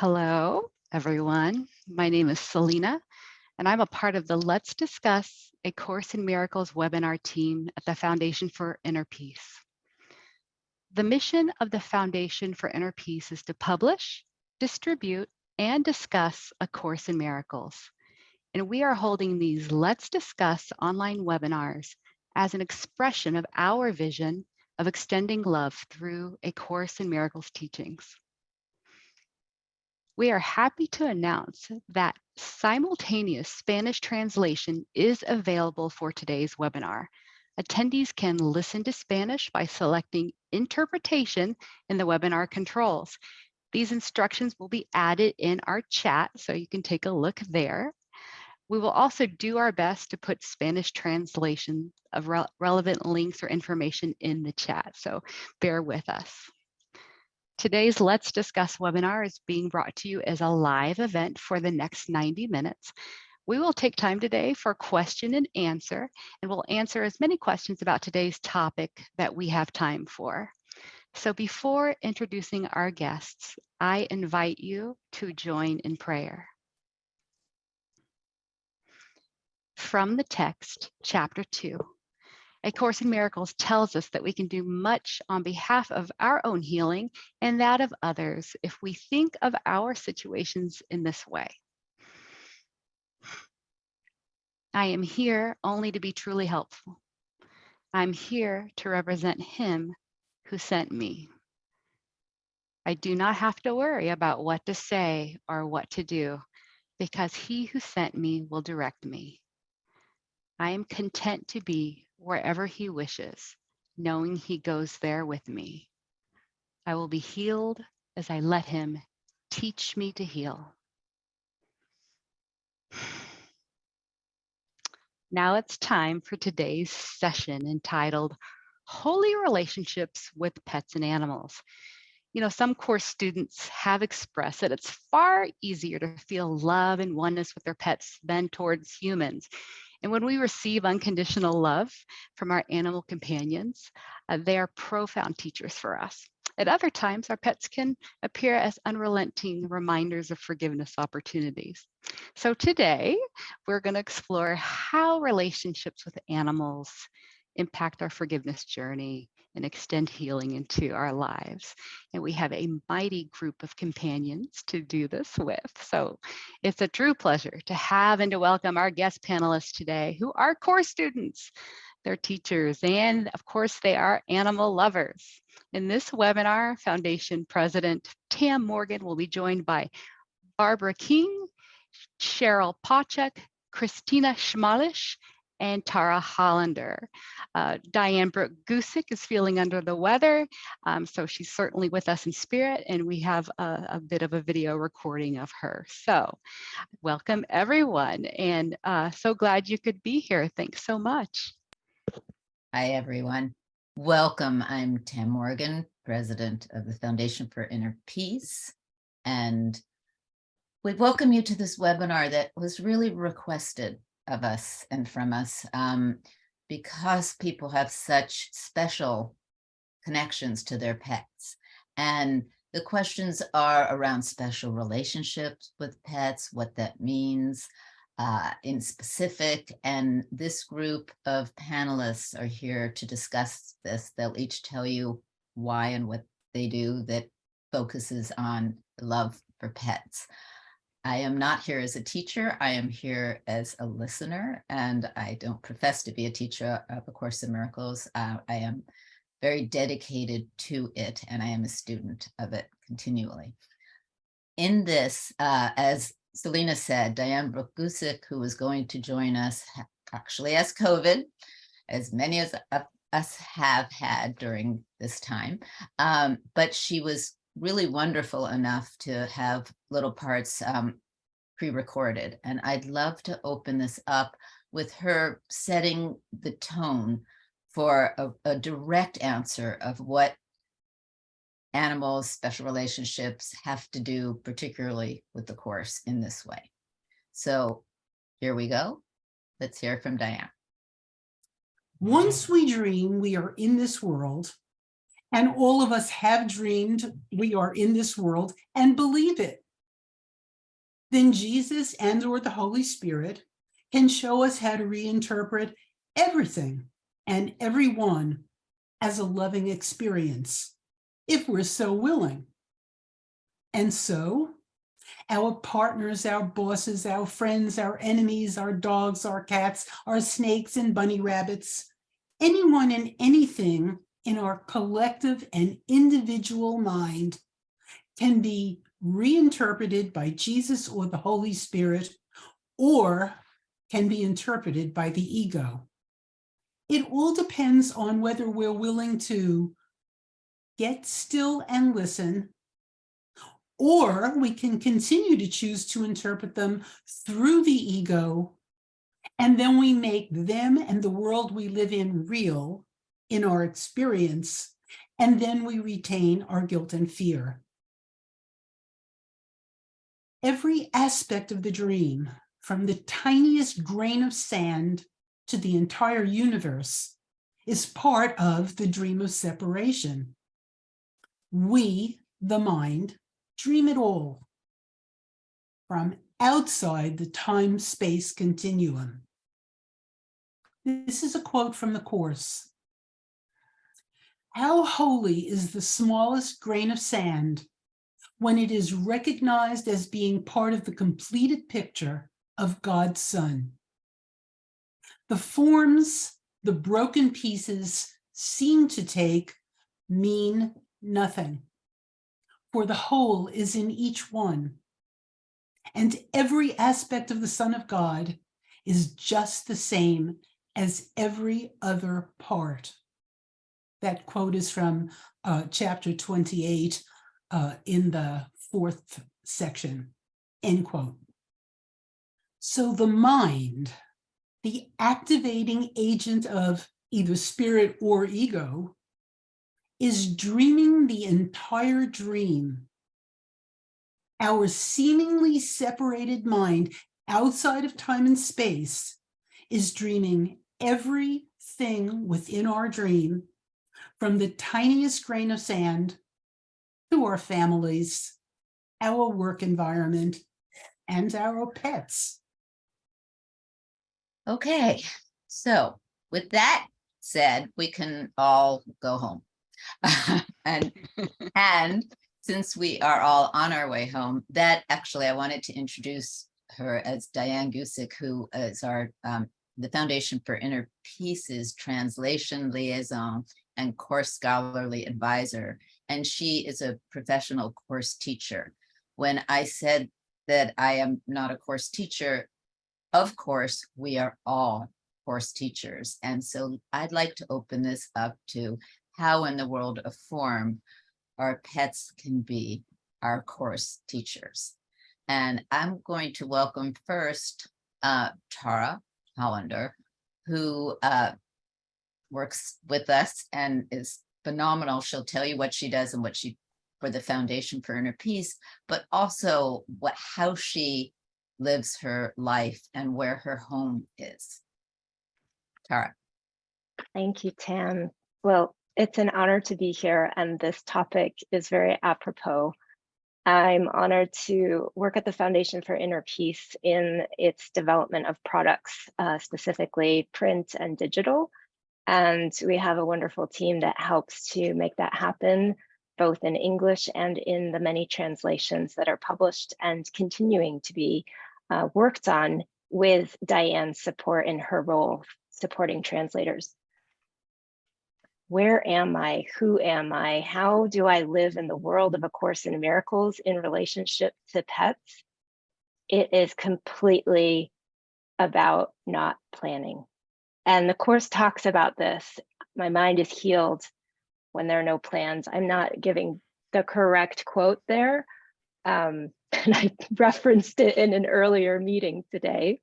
Hello, everyone. My name is Selena, and I'm a part of the Let's Discuss A Course in Miracles webinar team at the Foundation for Inner Peace. The mission of the Foundation for Inner Peace is to publish, distribute, and discuss A Course in Miracles. And we are holding these Let's Discuss online webinars as an expression of our vision of extending love through A Course in Miracles teachings. We are happy to announce that simultaneous Spanish translation is available for today's webinar. Attendees can listen to Spanish by selecting Interpretation in the webinar controls. These instructions will be added in our chat, so you can take a look there. We will also do our best to put Spanish translation of relevant links or information in the chat, so bear with us. Today's Let's Discuss webinar is being brought to you as a live event for the next 90 minutes. We will take time today for question and answer, and we'll answer as many questions about today's topic that we have time for. So before introducing our guests, I invite you to join in prayer. From the text, chapter 2. A Course in Miracles tells us that we can do much on behalf of our own healing and that of others if we think of our situations in this way. I am here only to be truly helpful. I'm here to represent Him who sent me. I do not have to worry about what to say or what to do because He who sent me will direct me. I am content to be wherever He wishes, knowing He goes there with me. I will be healed as I let Him teach me to heal. Now it's time for today's session entitled Holy Relationships with Pets and Animals. You know, some course students have expressed that it's far easier to feel love and oneness with their pets than towards humans. And when we receive unconditional love from our animal companions, they are profound teachers for us. At other times, our pets can appear as unrelenting reminders of forgiveness opportunities. So today, we're going to explore how relationships with animals impact our forgiveness journey and extend healing into our lives. And we have a mighty group of companions to do this with. So it's a true pleasure to have and to welcome our guest panelists today, who are course students, they're teachers, and of course, they are animal lovers. In this webinar, Foundation President Tam Morgan will be joined by Barbara King, Cheryl Pachek, Christina Schmalisch, and Tara Hollander. Diane Brooke Gusick is feeling under the weather, so she's certainly with us in spirit, and we have a bit of a video recording of her. So welcome everyone, and so glad you could be here. Thanks so much. Hi, everyone. Welcome. I'm Tam Morgan, president of the Foundation for Inner Peace, and we welcome you to this webinar that was really requested of us and from us because people have such special connections to their pets. And the questions are around special relationships with pets, what that means in specific. And this group of panelists are here to discuss this. They'll each tell you why and what they do that focuses on love for pets. I am not here as a teacher. I am here as a listener, and I don't profess to be a teacher of A Course in Miracles. I am very dedicated to it, and I am a student of it continually. In this, as Selena said, Diane Brooke Gusick, who was going to join us, actually has COVID, as many of us have had during this time, but she was really wonderful enough to have little parts pre-recorded. And I'd love to open this up with her setting the tone for a direct answer of what animals, special relationships have to do, particularly with the Course in this way. So here we go. Let's hear from Diane. Once we dream we are in this world, and all of us have dreamed we are in this world and believe it. then Jesus and or the Holy Spirit can show us how to reinterpret everything and everyone as a loving experience, if we're so willing. And so, our partners, our bosses, our friends, our enemies, our dogs, our cats, our snakes and bunny rabbits, anyone and anything in our collective and individual mind can be reinterpreted by Jesus or the Holy Spirit, or can be interpreted by the ego. It all depends on whether we're willing to get still and listen, or we can continue to choose to interpret them through the ego, and then we make them and the world we live in real in our experience, and then we retain our guilt and fear. Every aspect of the dream, from the tiniest grain of sand to the entire universe, is part of the dream of separation. We, the mind, dream it all from outside the time-space continuum. This is a quote from the Course. How holy is the smallest grain of sand when it is recognized as being part of the completed picture of God's Son. The forms the broken pieces seem to take mean nothing, for the whole is in each one, and every aspect of the Son of God is just the same as every other part. That quote is from chapter 28 in the 4th section, end quote. So the mind, the activating agent of either spirit or ego, is dreaming the entire dream. Our seemingly separated mind outside of time and space is dreaming everything within our dream, from the tiniest grain of sand to our families, our work environment, and our pets. Okay, so with that said, we can all go home. and since we are all on our way home, that actually I wanted to introduce her as Diane Gusick, who is our the Foundation for Inner Peace's translation liaison and course scholarly advisor. And she is a professional course teacher. When I said that I am not a course teacher, of course, we are all course teachers. And so I'd like to open this up to how in the world of form our pets can be our course teachers. And I'm going to welcome first Tara Hollander, who works with us and is phenomenal. She'll tell you what she does and what she for the Foundation for Inner Peace, but also how she lives her life and where her home is. Tara. Thank you, Tam. Well, it's an honor to be here, and this topic is very apropos. I'm honored to work at the Foundation for Inner Peace in its development of products, specifically print and digital. And we have a wonderful team that helps to make that happen, both in English and in the many translations that are published and continuing to be worked on with Diane's support in her role supporting translators. Where am I? Who am I? How do I live in the world of A Course in Miracles in relationship to pets? It is completely about not planning. And the Course talks about this. My mind is healed when there are no plans. I'm not giving the correct quote there. And I referenced it in an earlier meeting today.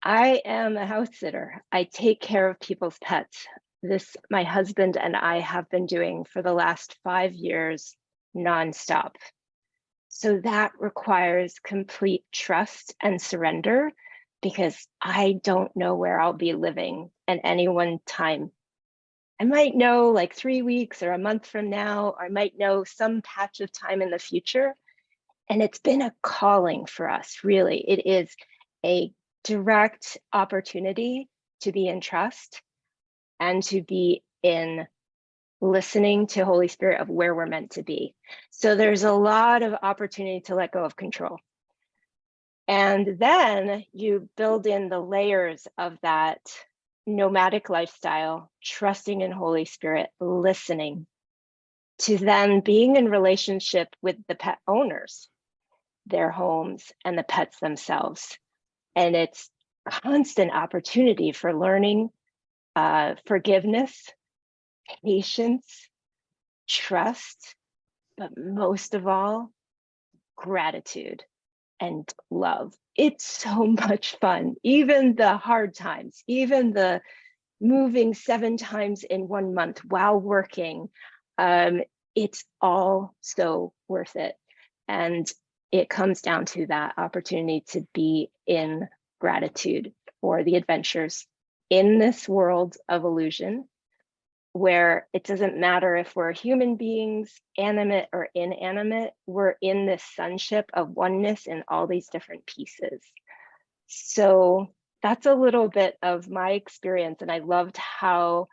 I am a house sitter. I take care of people's pets. This my husband and I have been doing for the last 5 years nonstop. So that requires complete trust and surrender, because I don't know where I'll be living at any one time. I might know like 3 weeks or a month from now, or I might know some patch of time in the future. And it's been a calling for us, really. It is a direct opportunity to be in trust and to be in listening to Holy Spirit of where we're meant to be. So there's a lot of opportunity to let go of control. And then you build in the layers of that nomadic lifestyle, trusting in Holy Spirit, listening, to then being in relationship with the pet owners, their homes, and the pets themselves. And it's constant opportunity for learning forgiveness, patience, trust, but most of all, gratitude and love. It's so much fun. Even the hard times, even the moving 7 times in 1 month while working, it's all so worth it. And it comes down to that opportunity to be in gratitude for the adventures in this world of illusion, where it doesn't matter if we're human beings, animate or inanimate, we're in this sonship of oneness in all these different pieces. So that's a little bit of my experience. And I loved how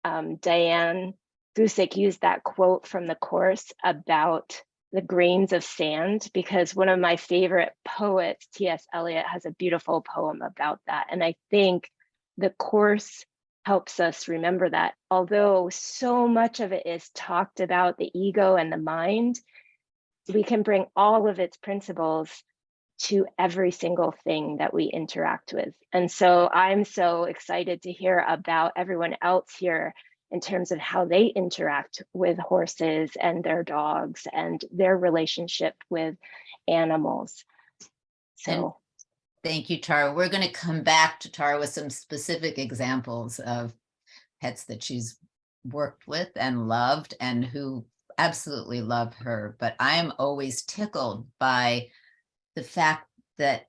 Diane Gusick used that quote from the Course about the grains of sand, because one of my favorite poets, T.S. Eliot, has a beautiful poem about that. And I think the Course helps us remember that, although so much of it is talked about the ego and the mind, we can bring all of its principles to every single thing that we interact with. And so I'm so excited to hear about everyone else here in terms of how they interact with horses and their dogs and their relationship with animals. So thank you, Tara. We're going to come back to Tara with some specific examples of pets that she's worked with and loved and who absolutely love her. But I am always tickled by the fact that,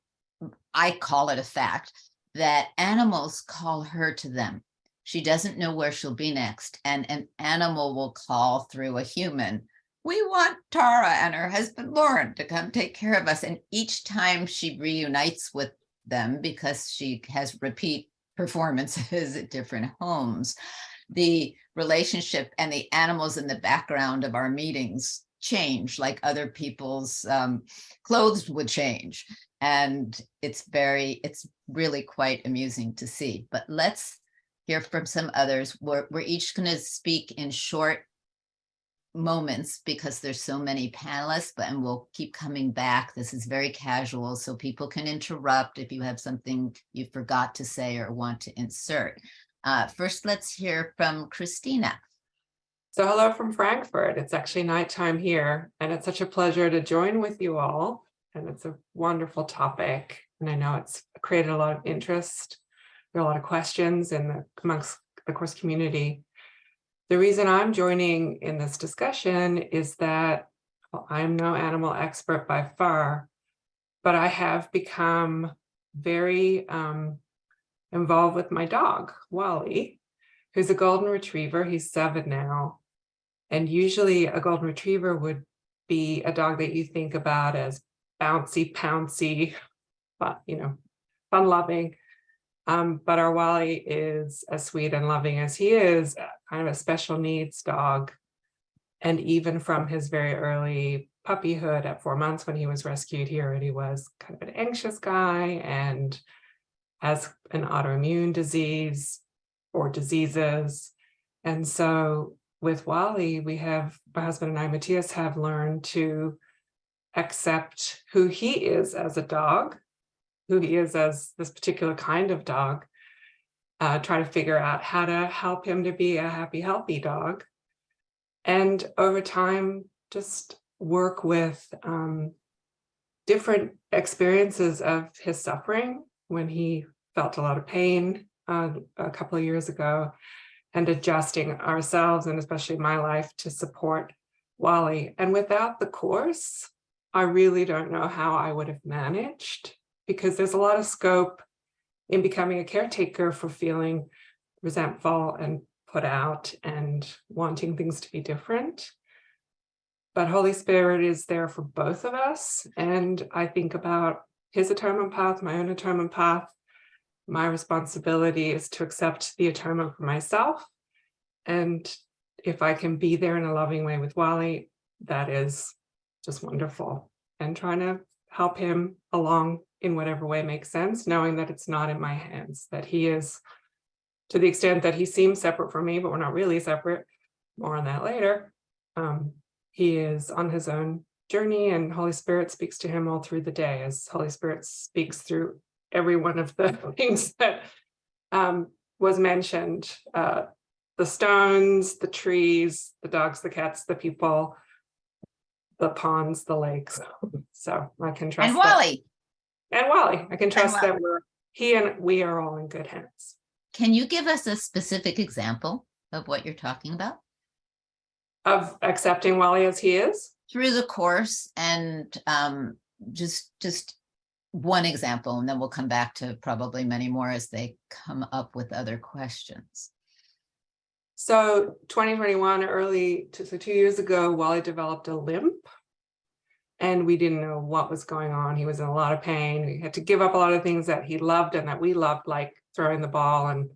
I call it a fact, that animals call her to them. She doesn't know where she'll be next, and an animal will call through a human, "We want Tara and her husband Lauren to come take care of us." And each time she reunites with them, because she has repeat performances at different homes, the relationship and the animals in the background of our meetings change, like other people's clothes would change. And it's really quite amusing to see. But let's hear from some others. We're each going to speak in short moments because there's so many panelists, and we'll keep coming back. This is very casual, so people can interrupt if you have something you forgot to say or want to insert. First, let's hear from Christina. So hello from Frankfurt. It's actually nighttime here, and it's such a pleasure to join with you all. And it's a wonderful topic, and I know it's created a lot of interest. There are a lot of questions amongst the course community. The reason I'm joining in this discussion is that, well, I'm no animal expert by far, but I have become very involved with my dog, Wally, who's a golden retriever. He's 7 now. And usually a golden retriever would be a dog that you think about as bouncy, pouncy, but, fun-loving. But our Wally is as sweet and loving as he is, kind of a special needs dog. And even from his very early puppyhood at 4 months when he was rescued, he already was kind of an anxious guy and has an autoimmune disease or diseases. And so with Wally, my husband and I, Matthias, have learned to accept who he is as a dog, who he is as this particular kind of dog, try to figure out how to help him to be a happy, healthy dog. And over time, just work with different experiences of his suffering when he felt a lot of pain a couple of years ago, and adjusting ourselves, and especially my life, to support Wally. And without the course, I really don't know how I would have managed, because there's a lot of scope in becoming a caretaker for feeling resentful and put out and wanting things to be different. but Holy Spirit is there for both of us. And I think about his atonement path, my own atonement path. My responsibility is to accept the atonement for myself. And if I can be there in a loving way with Wally, that is just wonderful. And trying to help him along in whatever way makes sense, knowing that it's not in my hands, that he is, to the extent that he seems separate from me, but we're not really separate. More on that later. He is on his own journey, and Holy Spirit speaks to him all through the day, as Holy Spirit speaks through every one of the things that was mentioned. The stones, the trees, the dogs, the cats, the people, the ponds, the lakes. So I can trust And Wally. And Wally. I can trust Wally. that he and we are all in good hands. Can you give us a specific example of what you're talking about? Of accepting Wally as he is? Through the course, and just one example, and then we'll come back to probably many more as they come up with other questions. So 2021, so 2 years ago, Wally developed a limp, and we didn't know what was going on. He was in a lot of pain. He had to give up a lot of things that he loved and that we loved, like throwing the ball and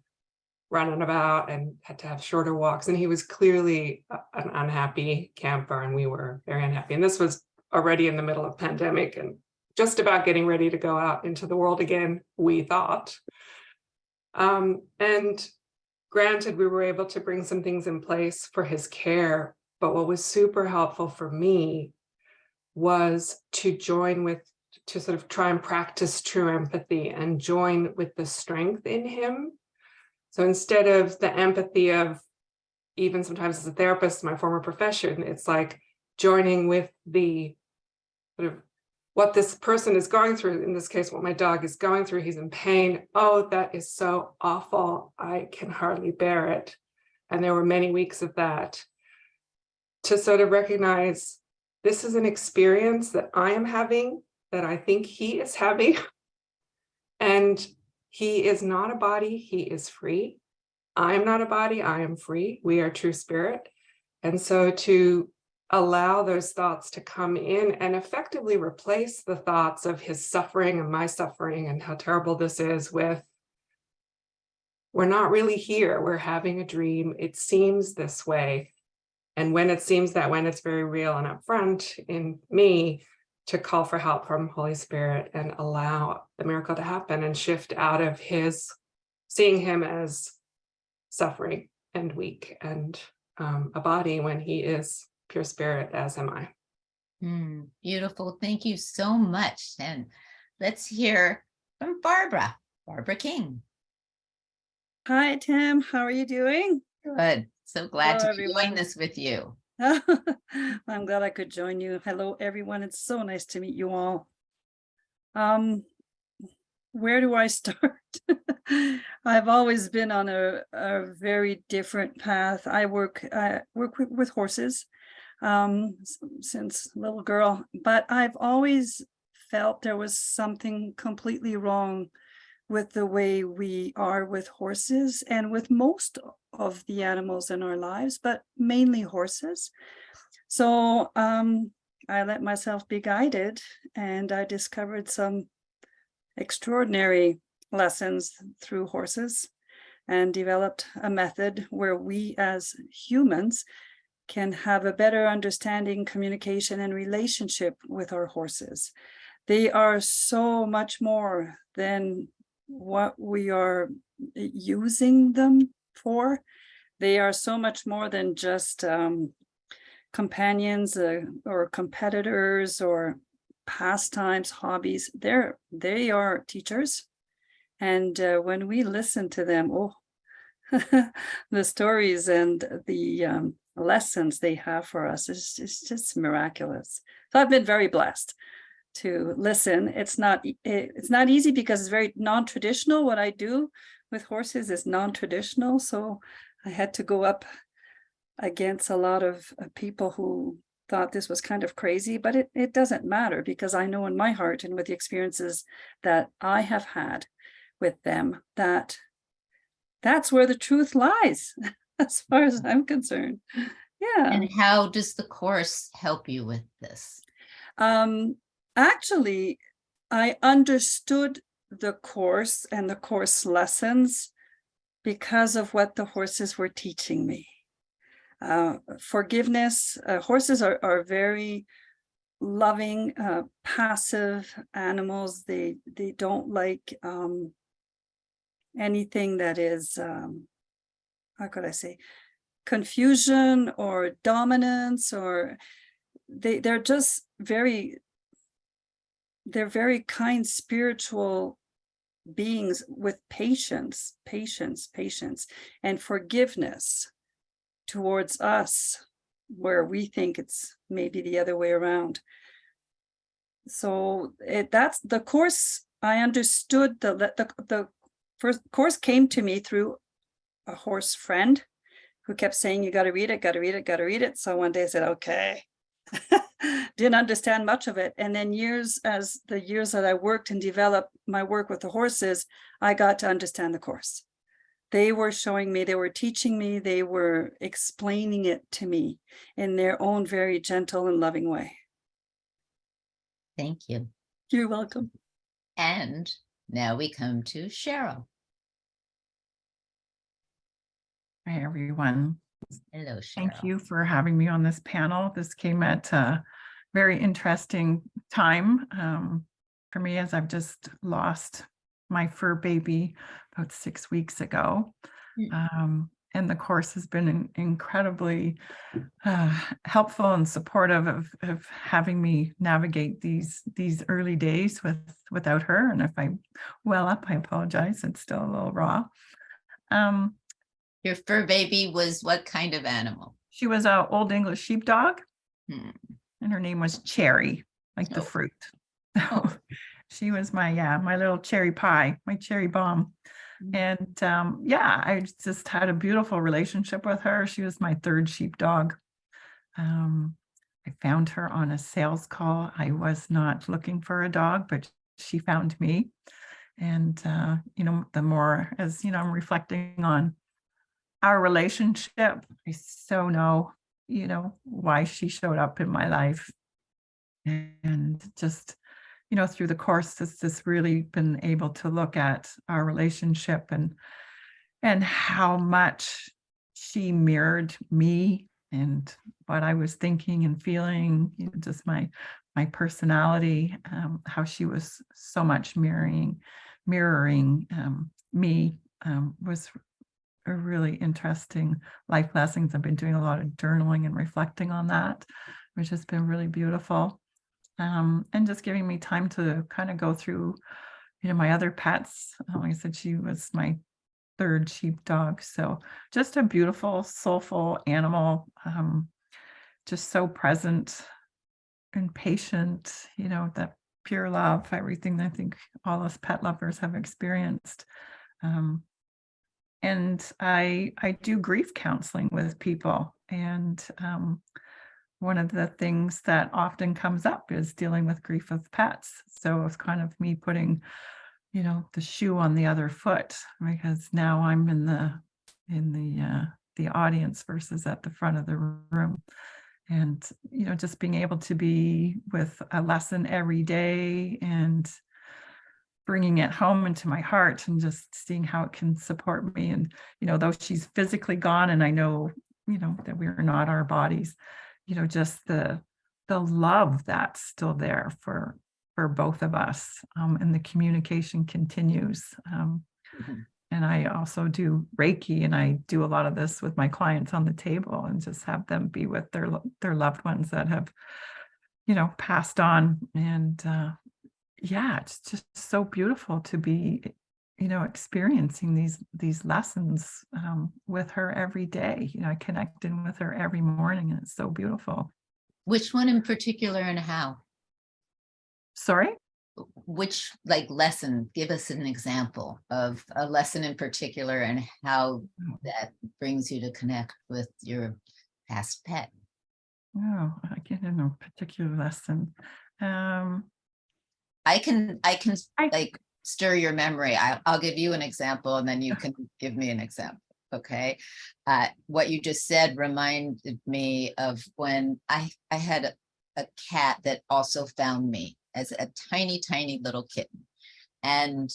running about, and had to have shorter walks. And he was clearly an unhappy camper, and we were very unhappy. And this was already in the middle of pandemic and just about getting ready to go out into the world again, we thought. And granted, we were able to bring some things in place for his care, but what was super helpful for me was to sort of try and practice true empathy and join with the strength in him. So instead of the empathy of, even sometimes as a therapist, my former profession, it's like joining with the sort of what this person is going through, in this case, what my dog is going through. He's in pain. Oh, that is so awful. I can hardly bear it. And there were many weeks of that. To sort of recognize this is an experience that I am having, that I think he is having. And he is not a body, he is free. I am not a body, I am free. We are true spirit. And so to allow those thoughts to come in and effectively replace the thoughts of his suffering and my suffering and how terrible this is with, we're not really here, we're having a dream. It seems this way. And when it seems that, when it's very real and upfront in me, to call for help from Holy Spirit and allow the miracle to happen and shift out of seeing him as suffering and weak and a body when he is pure spirit, as am I. Beautiful. Thank you so much. And let's hear from Barbara King. Hi, Tim. How are you doing? Good. So glad Hello, to be doing this with you. I'm glad I could join you. Hello, everyone. It's so nice to meet you all. Where do I start? I've always been on a very different path. I work with horses since little girl, but I've always felt there was something completely wrong with the way we are with horses and with most of the animals in our lives, but mainly horses. So I let myself be guided, and I discovered some extraordinary lessons through horses and developed a method where we as humans can have a better understanding, communication, and relationship with our horses. They are so much more than what we are using them for. They are so much more than just companions or competitors or pastimes, hobbies. They are teachers. And when we listen to them, the stories and the lessons they have for us is just miraculous. So I've been very blessed to listen. It's not easy because it's very non-traditional. What I do with horses is non-traditional. So I had to go up against a lot of people who thought this was kind of crazy, but it doesn't matter, because I know in my heart and with the experiences that I have had with them, that's where the truth lies, as far as I'm concerned. Yeah. And how does the course help you with this? Actually, I understood the course and the course lessons because of what the horses were teaching me. Forgiveness, horses are very loving, passive animals. They don't like anything that is, how could I say, confusion or dominance, or they're just they're very kind spiritual beings with patience, and forgiveness towards us, where we think it's maybe the other way around. So that's the course. I understood the first course came to me through a horse friend who kept saying, you got to read it, got to read it, got to read it. So one day I said, okay. Didn't understand much of it. And then as the years that I worked and developed my work with the horses, I got to understand the course. They were showing me, they were teaching me, they were explaining it to me in their own very gentle and loving way. Thank you. You're welcome. And now we come to Cheryl. Hi, everyone. Hello, Cheryl. Thank you for having me on this panel. This came at a very interesting time for me, as I've just lost my fur baby about 6 weeks ago. And the course has been incredibly helpful and supportive of having me navigate these early days without her. And if I well up, I apologize. It's still a little raw. Your fur baby was what kind of animal? She was an Old English sheepdog, Hmm. and her name was Cherry, like the fruit. Oh. She was my little cherry pie, my cherry bomb. And I just had a beautiful relationship with her. She was my third sheepdog. I found her on a sales call. I was not looking for a dog, but she found me. And the more, as I'm reflecting on our relationship, I so know, why she showed up in my life. And just, through the course, this really been able to look at our relationship and how much she mirrored me and what I was thinking and feeling, just my personality, how she was so much mirroring me, was a really interesting life lessons. I've been doing a lot of journaling and reflecting on that, which has been really beautiful. And just giving me time to kind of go through, my other pets. Like I said, she was my third sheepdog. So just a beautiful, soulful animal, just so present and patient, that pure love, everything that I think all us pet lovers have experienced. And I do grief counseling with people. And one of the things that often comes up is dealing with grief of pets. So it's kind of me putting, the shoe on the other foot, because now I'm in the audience versus at the front of the room. And, just being able to be with a lesson every day and bringing it home into my heart and just seeing how it can support me. And, though she's physically gone, and I know, that we are not our bodies, just the love that's still there for both of us, and the communication continues. And I also do Reiki, and I do a lot of this with my clients on the table, and just have them be with their loved ones that have, passed on. And it's just so beautiful to be, experiencing these lessons with her every day. Connecting with her every morning, and it's so beautiful. Which one in particular and how? Sorry? Which lesson? Give us an example of a lesson in particular and how that brings you to connect with your past pet. Oh, I get in a particular lesson. I can stir your memory. I'll give you an example, and then you can give me an example. Okay. What you just said reminded me of when I had a cat that also found me as a tiny, tiny little kitten, and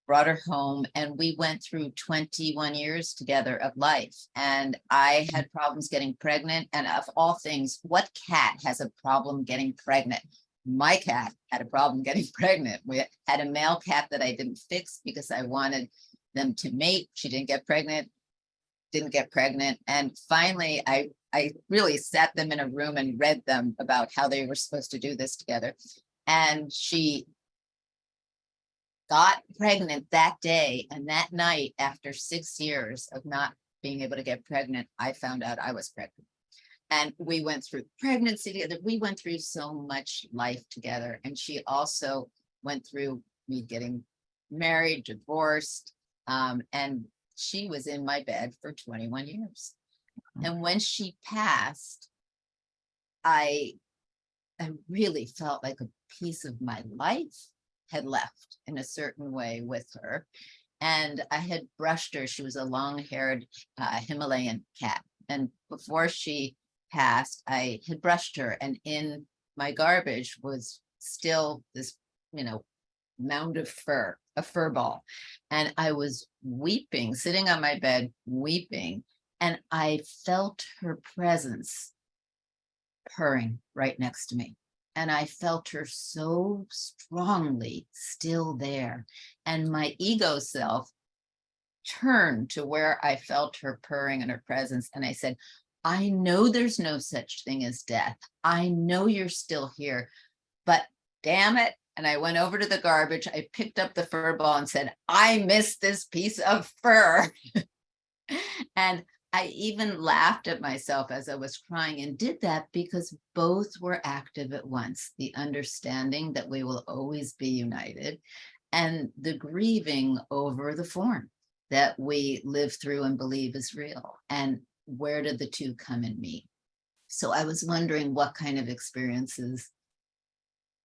brought her home, and we went through 21 years together of life. And I had problems getting pregnant. And of all things, what cat has a problem getting pregnant? My cat had a problem getting pregnant. We had a male cat that I didn't fix because I wanted them to mate. She didn't get pregnant. And finally, I really sat them in a room and read them about how they were supposed to do this together. And she got pregnant that day, and that night, after 6 years of not being able to get pregnant, I found out I was pregnant. And we went through pregnancy together. We went through so much life together. And she also went through me getting married, divorced, and she was in my bed for 21 years. And when she passed, I really felt like a piece of my life had left in a certain way with her. And I had brushed her. She was a long-haired Himalayan cat. And before she passed, I had brushed her. And in my garbage was still this, mound of fur, a fur ball. And I was weeping, sitting on my bed, weeping. And I felt her presence purring right next to me. And I felt her so strongly still there. And my ego self turned to where I felt her purring and her presence. And I said, I know there's no such thing as death. I know you're still here, but damn it. And I went over to the garbage. I picked up the fur ball and said, I miss this piece of fur. And I even laughed at myself as I was crying, and did that because both were active at once. The understanding that we will always be united, and the grieving over the form that we live through and believe is real. And where did the two come and meet? So I was wondering what kind of experiences,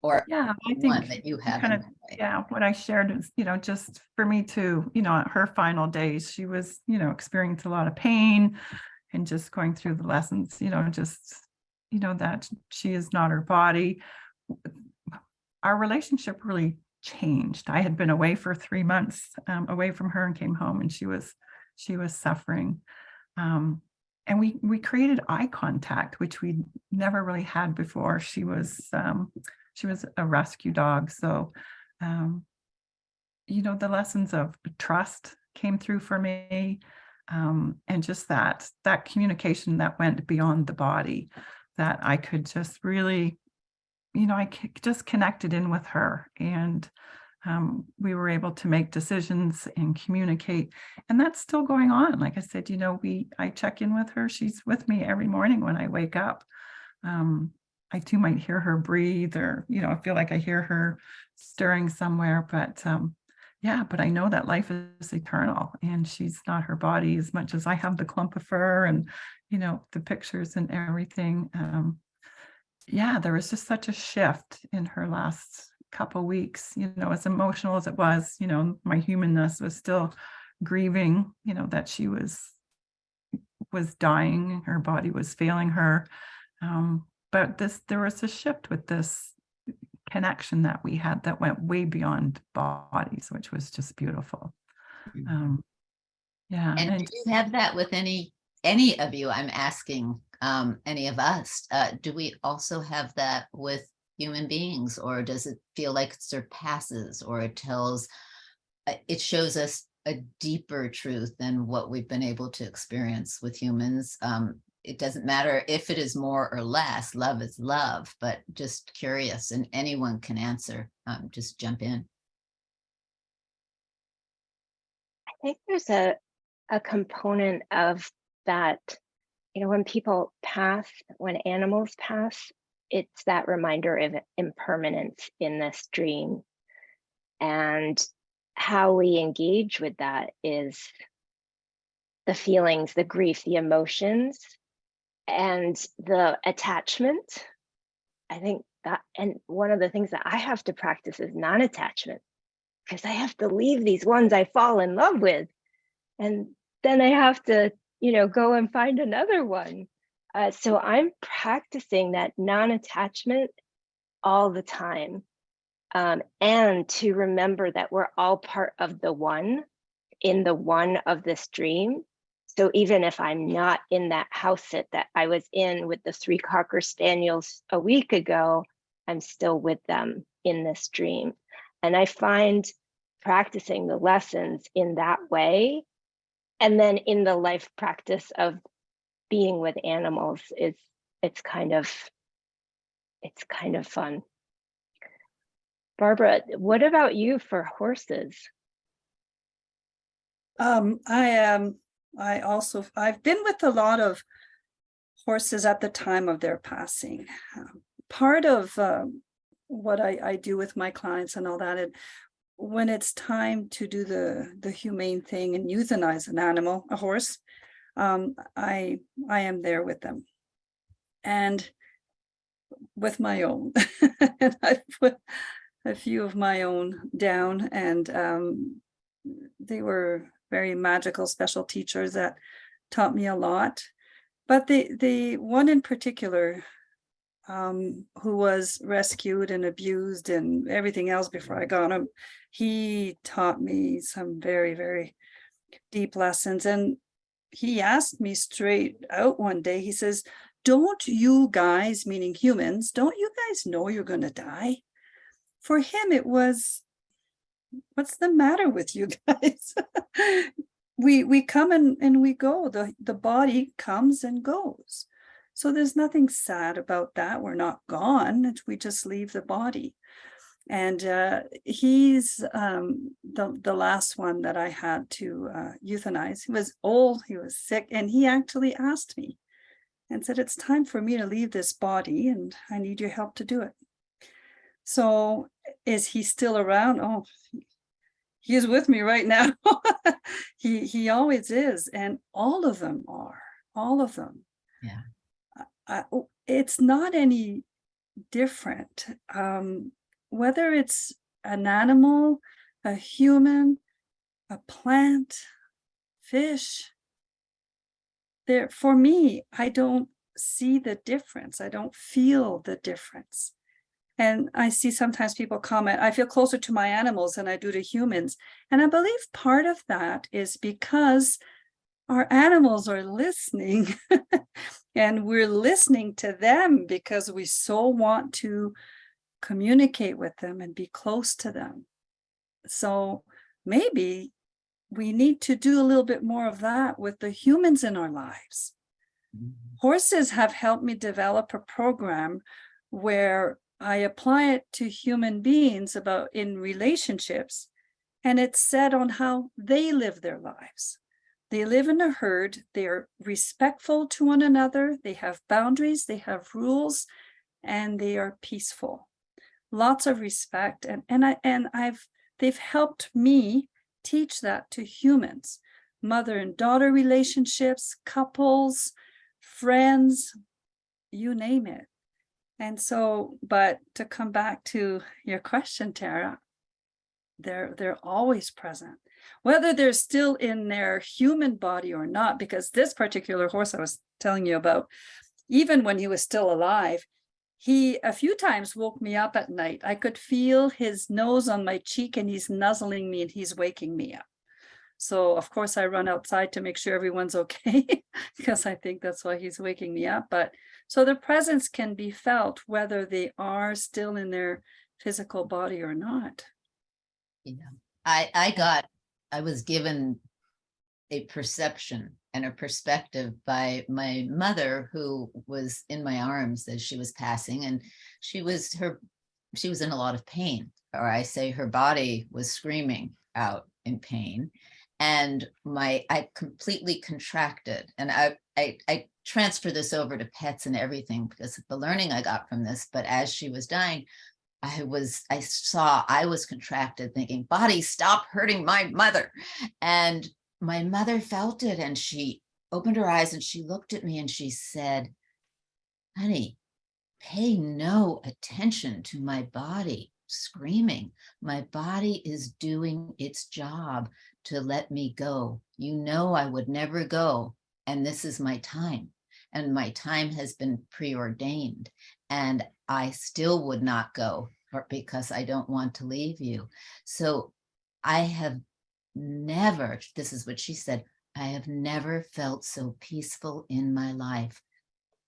or Yeah, I one think that you have kind in of, that way. yeah, what I shared is, just for me to, at her final days, she was, experiencing a lot of pain and just going through the lessons, that she is not her body. Our relationship really changed. I had been away for 3 months, away from her, and came home, and she was suffering. And we created eye contact, which we never really had before. She was a rescue dog. So, the lessons of trust came through for me. And just that communication that went beyond the body, that I could just really, I just connected in with her, and we were able to make decisions and communicate. And that's still going on. Like I said, I check in with her. She's with me every morning when I wake up. I too might hear her breathe, or, I feel like I hear her stirring somewhere, but but I know that life is eternal, and she's not her body as much as I have the clump of fur and, the pictures and everything. There was just such a shift in her last couple weeks, as emotional as it was, my humanness was still grieving, that she was dying, her body was failing her. But there was a shift with this connection that we had that went way beyond bodies, which was just beautiful. And And do you have that with any of you? I'm asking any of us. Do we also have that with human beings, or does it feel like it surpasses, or it shows us a deeper truth than what we've been able to experience with humans? It doesn't matter if it is more or less. Love is love, but just curious, and anyone can answer. Just jump in. I think there's a component of that, when people pass, when animals pass, it's that reminder of impermanence in this dream. And how we engage with that is the feelings, the grief, the emotions, and the attachment. I think that, and one of the things that I have to practice is non-attachment, because I have to leave these ones I fall in love with. And then I have to, go and find another one. So I'm practicing that non-attachment all the time. And to remember that we're all part of the one, in the one of this dream. So even if I'm not in that house sit that I was in with the 3 Cocker Spaniels a week ago, I'm still with them in this dream. And I find practicing the lessons in that way, and then in the life practice of being with animals, it's kind of fun. Barbara, what about you for horses? I've been with a lot of horses at the time of their passing. Part of what I do with my clients and all that, and when it's time to do the humane thing and euthanize an animal, a horse, I am there with them, and with my own. And I've put a few of my own down, and they were very magical, special teachers that taught me a lot. But the one in particular, who was rescued and abused and everything else before I got him, he taught me some very, very deep lessons. And he asked me straight out one day, he says, "Don't you guys," meaning humans, "don't you guys know you're going to die?" For him, it was, what's the matter with you guys? we come and we go. The body comes and goes. So there's nothing sad about that. We're not gone. We just leave the body. And he's the last one that I had to euthanize. He was old, he was sick, and he actually asked me and said, "It's time for me to leave this body, and I need your help to do it." So is he still around? Oh, he is with me right now. He always is, and all of them are. All of them. Yeah. It's not any different. Whether it's an animal, a human, a plant, fish, there, for me, I don't see the difference. I don't feel the difference. And I see sometimes people comment, "I feel closer to my animals than I do to humans." And I believe part of that is because our animals are listening and we're listening to them because we so want to communicate with them and be close to them. So maybe we need to do a little bit more of that with the humans in our lives. Horses have helped me develop a program where I apply it to human beings about in relationships, and it's set on how they live their lives. They live in a herd, they are respectful to one another, they have boundaries, they have rules, and they are peaceful. Lots of respect, they've helped me teach that to humans, mother and daughter relationships, couples, friends, you name it. And so, but to come back to your question, Tara, they're always present, whether they're still in their human body or not, because this particular horse I was telling you about, even when he was still alive, he a few times woke me up at night. I could feel his nose on my cheek and he's nuzzling me and he's waking me up. So of course I run outside to make sure everyone's okay because I think that's why he's waking me up. But so the presence can be felt whether they are still in their physical body or not. Yeah. I was given a perception and a perspective by my mother, who was in my arms as she was passing, and she was in a lot of pain, or I say her body was screaming out in pain. And I completely contracted, and I transfer this over to pets and everything because of the learning I got from this. But as she was dying, I was contracted, thinking, "Body, stop hurting my mother." And my mother felt it, and she opened her eyes and she looked at me and she said, "Honey, pay no attention to my body screaming. My body is doing its job to let me go. You know I would never go, and this is my time. And my time has been preordained, and I still would not go because I don't want to leave you. So I have never, this is what she said, I have never felt so peaceful in my life.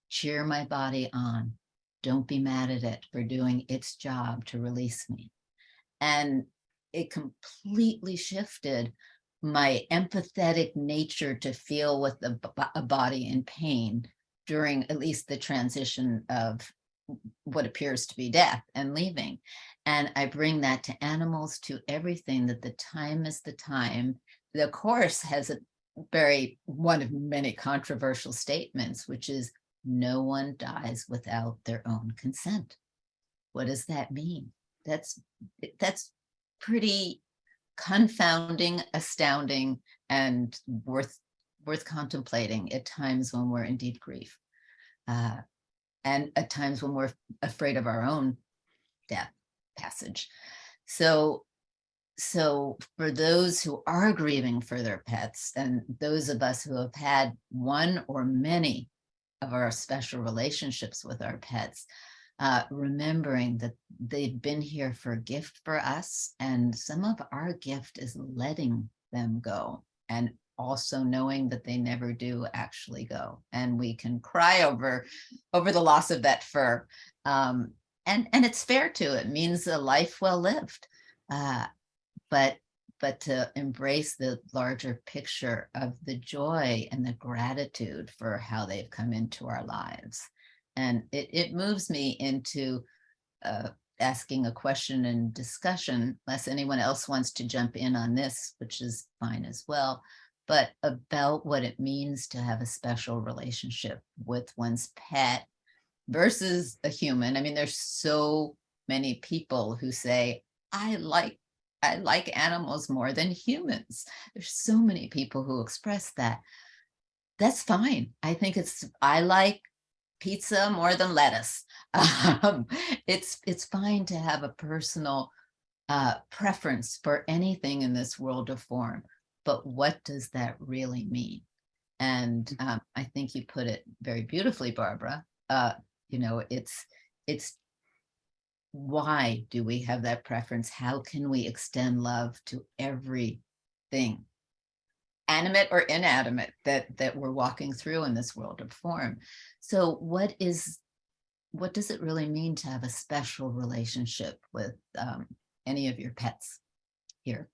Cheer my body on. Don't be mad at it for doing its job to release me. And it completely shifted my empathetic nature to feel with a body in pain during at least the transition of what appears to be death and leaving. And I bring that to animals, to everything, that the time is the time. The Course has a one of many controversial statements, which is no one dies without their own consent. What does that mean? That's pretty confounding, astounding, and worth contemplating at times when we're in deep grief, and at times when we're afraid of our own death passage. So for those who are grieving for their pets, and those of us who have had one or many of our special relationships with our pets, remembering that they've been here for a gift for us, and some of our gift is letting them go, and also knowing that they never do actually go, and we can cry over the loss of that fur, and it's fair to, it means a life well lived, but to embrace the larger picture of the joy and the gratitude for how they've come into our lives. And it moves me into asking a question and discussion, unless anyone else wants to jump in on this, which is fine as well, but about what it means to have a special relationship with one's pet versus a human. I mean, there's so many people who say, I like animals more than humans. There's so many people who express that. That's fine. I think I like pizza more than lettuce. It's fine to have a personal preference for anything in this world of form, but what does that really mean? And I think you put it very beautifully, Barbara. It's why do we have that preference? How can we extend love to everything, animate or inanimate, that we're walking through in this world of form? So what does it really mean to have a special relationship with any of your pets here?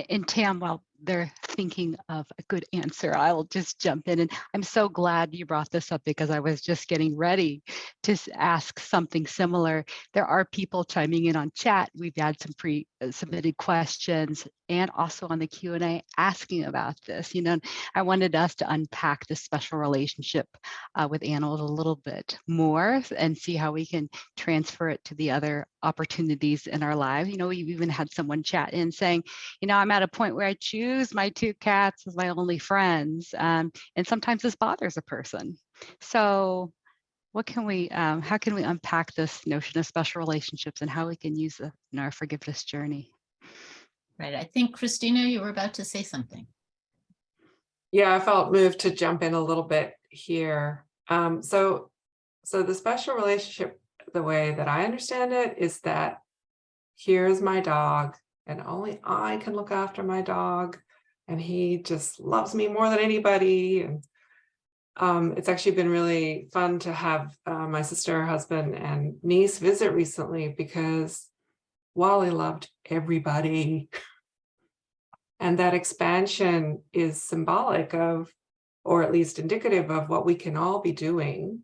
And Tam, while they're thinking of a good answer, I'll just jump in. And I'm so glad you brought this up, because I was just getting ready to ask something similar. There are people chiming in on chat. We've had some pre-submitted questions, and also on the Q&A asking about this. I wanted us to unpack the special relationship with animals a little bit more and see how we can transfer it to the other opportunities in our lives. We've even had someone chat in saying, I'm at a point where I choose my 2 cats as my only friends, and sometimes this bothers a person. So what can we, how can we unpack this notion of special relationships and how we can use it in our forgiveness journey? Right. I think, Christina, you were about to say something. Yeah, I felt moved to jump in a little bit here. So the special relationship, the way that I understand it, is that here's my dog, and only I can look after my dog, and he just loves me more than anybody. And it's actually been really fun to have my sister, husband, and niece visit recently, because Wally loved everybody. And that expansion is symbolic of, or at least indicative of, what we can all be doing.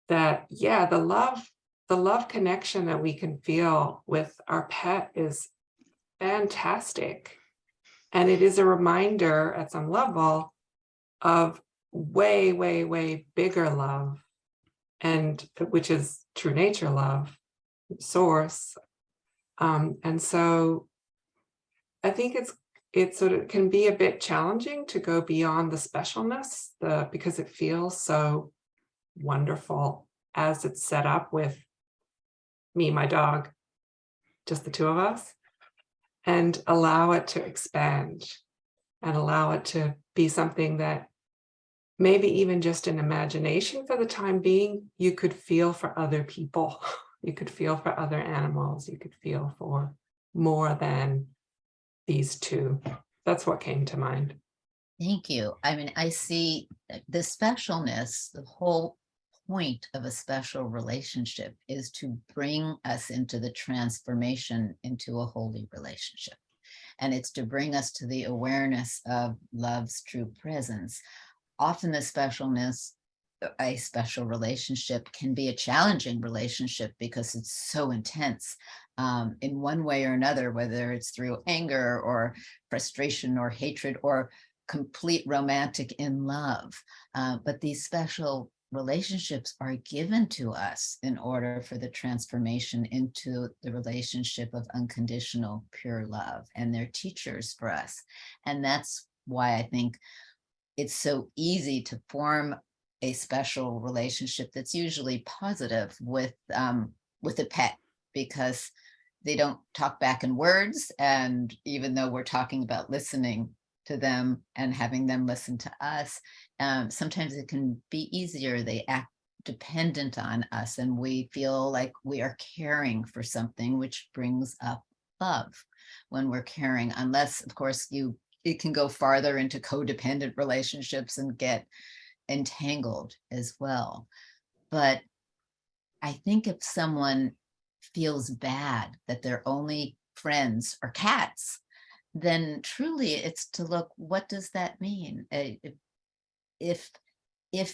That, yeah, the love connection that we can feel with our pet is fantastic. And it is a reminder at some level of way, way, way bigger love, and which is true nature love, source. And so I think it sort of can be a bit challenging to go beyond the specialness, because it feels so wonderful as it's set up with me, my dog, just the 2 of us. and allow it to expand and allow it to be something that maybe even just an imagination for the time being, you could feel for other people. You could feel for other animals. You could feel for more than these two. That's what came to mind. Thank you. I mean, I see the specialness, the whole point of a special relationship is to bring us into the transformation into a holy relationship. And it's to bring us to the awareness of love's true presence. Often the specialness, a special relationship can be a challenging relationship because it's so intense in one way or another, whether it's through anger or frustration or hatred or complete romantic in love. But these special relationships are given to us in order for the transformation into the relationship of unconditional pure love, and they're teachers for us. And that's why I think it's so easy to form a special relationship that's usually positive with a pet, because they don't talk back in words. And even though we're talking about listening to them and having them listen to us, sometimes it can be easier. They act dependent on us, and we feel like we are caring for something, which brings up love when we're caring, unless, of course, it can go farther into codependent relationships and get entangled as well. But I think if someone feels bad that their only friends are cats, then truly it's to look, what does that mean? If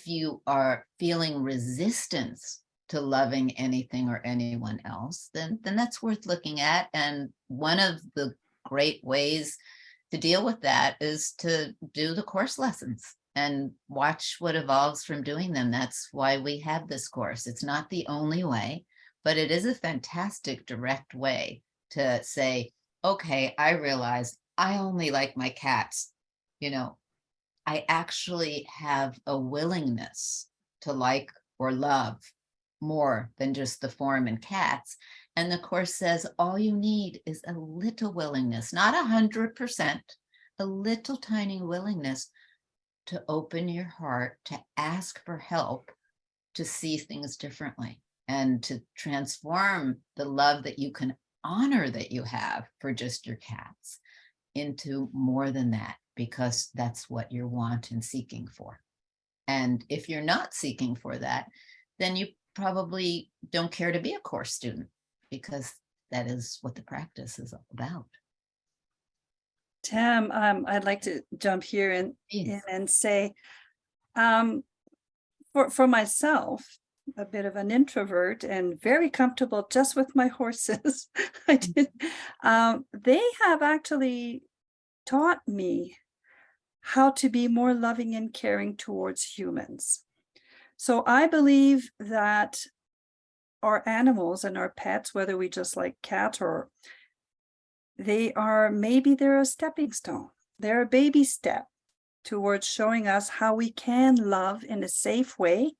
you are feeling resistance to loving anything or anyone else, then that's worth looking at. And one of the great ways to deal with that is to do the course lessons and watch what evolves from doing them. That's why we have this course. It's not the only way, but it is a fantastic direct way to say, okay, I realize I only like my cats. You know, I actually have a willingness to like or love more than just the form in cats. And the course says all you need is a little willingness, not 100%, a little tiny willingness to open your heart, to ask for help, to see things differently, and to transform the love that you can honor that you have for just your cats into more than that, because that's what you're wanting and seeking for. And if you're not seeking for that, then you probably don't care to be a course student, because that is what the practice is all about. Tam, I'd like to jump here and say, for myself, a bit of an introvert and very comfortable just with my horses, they have actually taught me how to be more loving and caring towards humans. So I believe that our animals and our pets, whether we just like cat or they're a stepping stone. They're a baby step towards showing us how we can love in a safe way,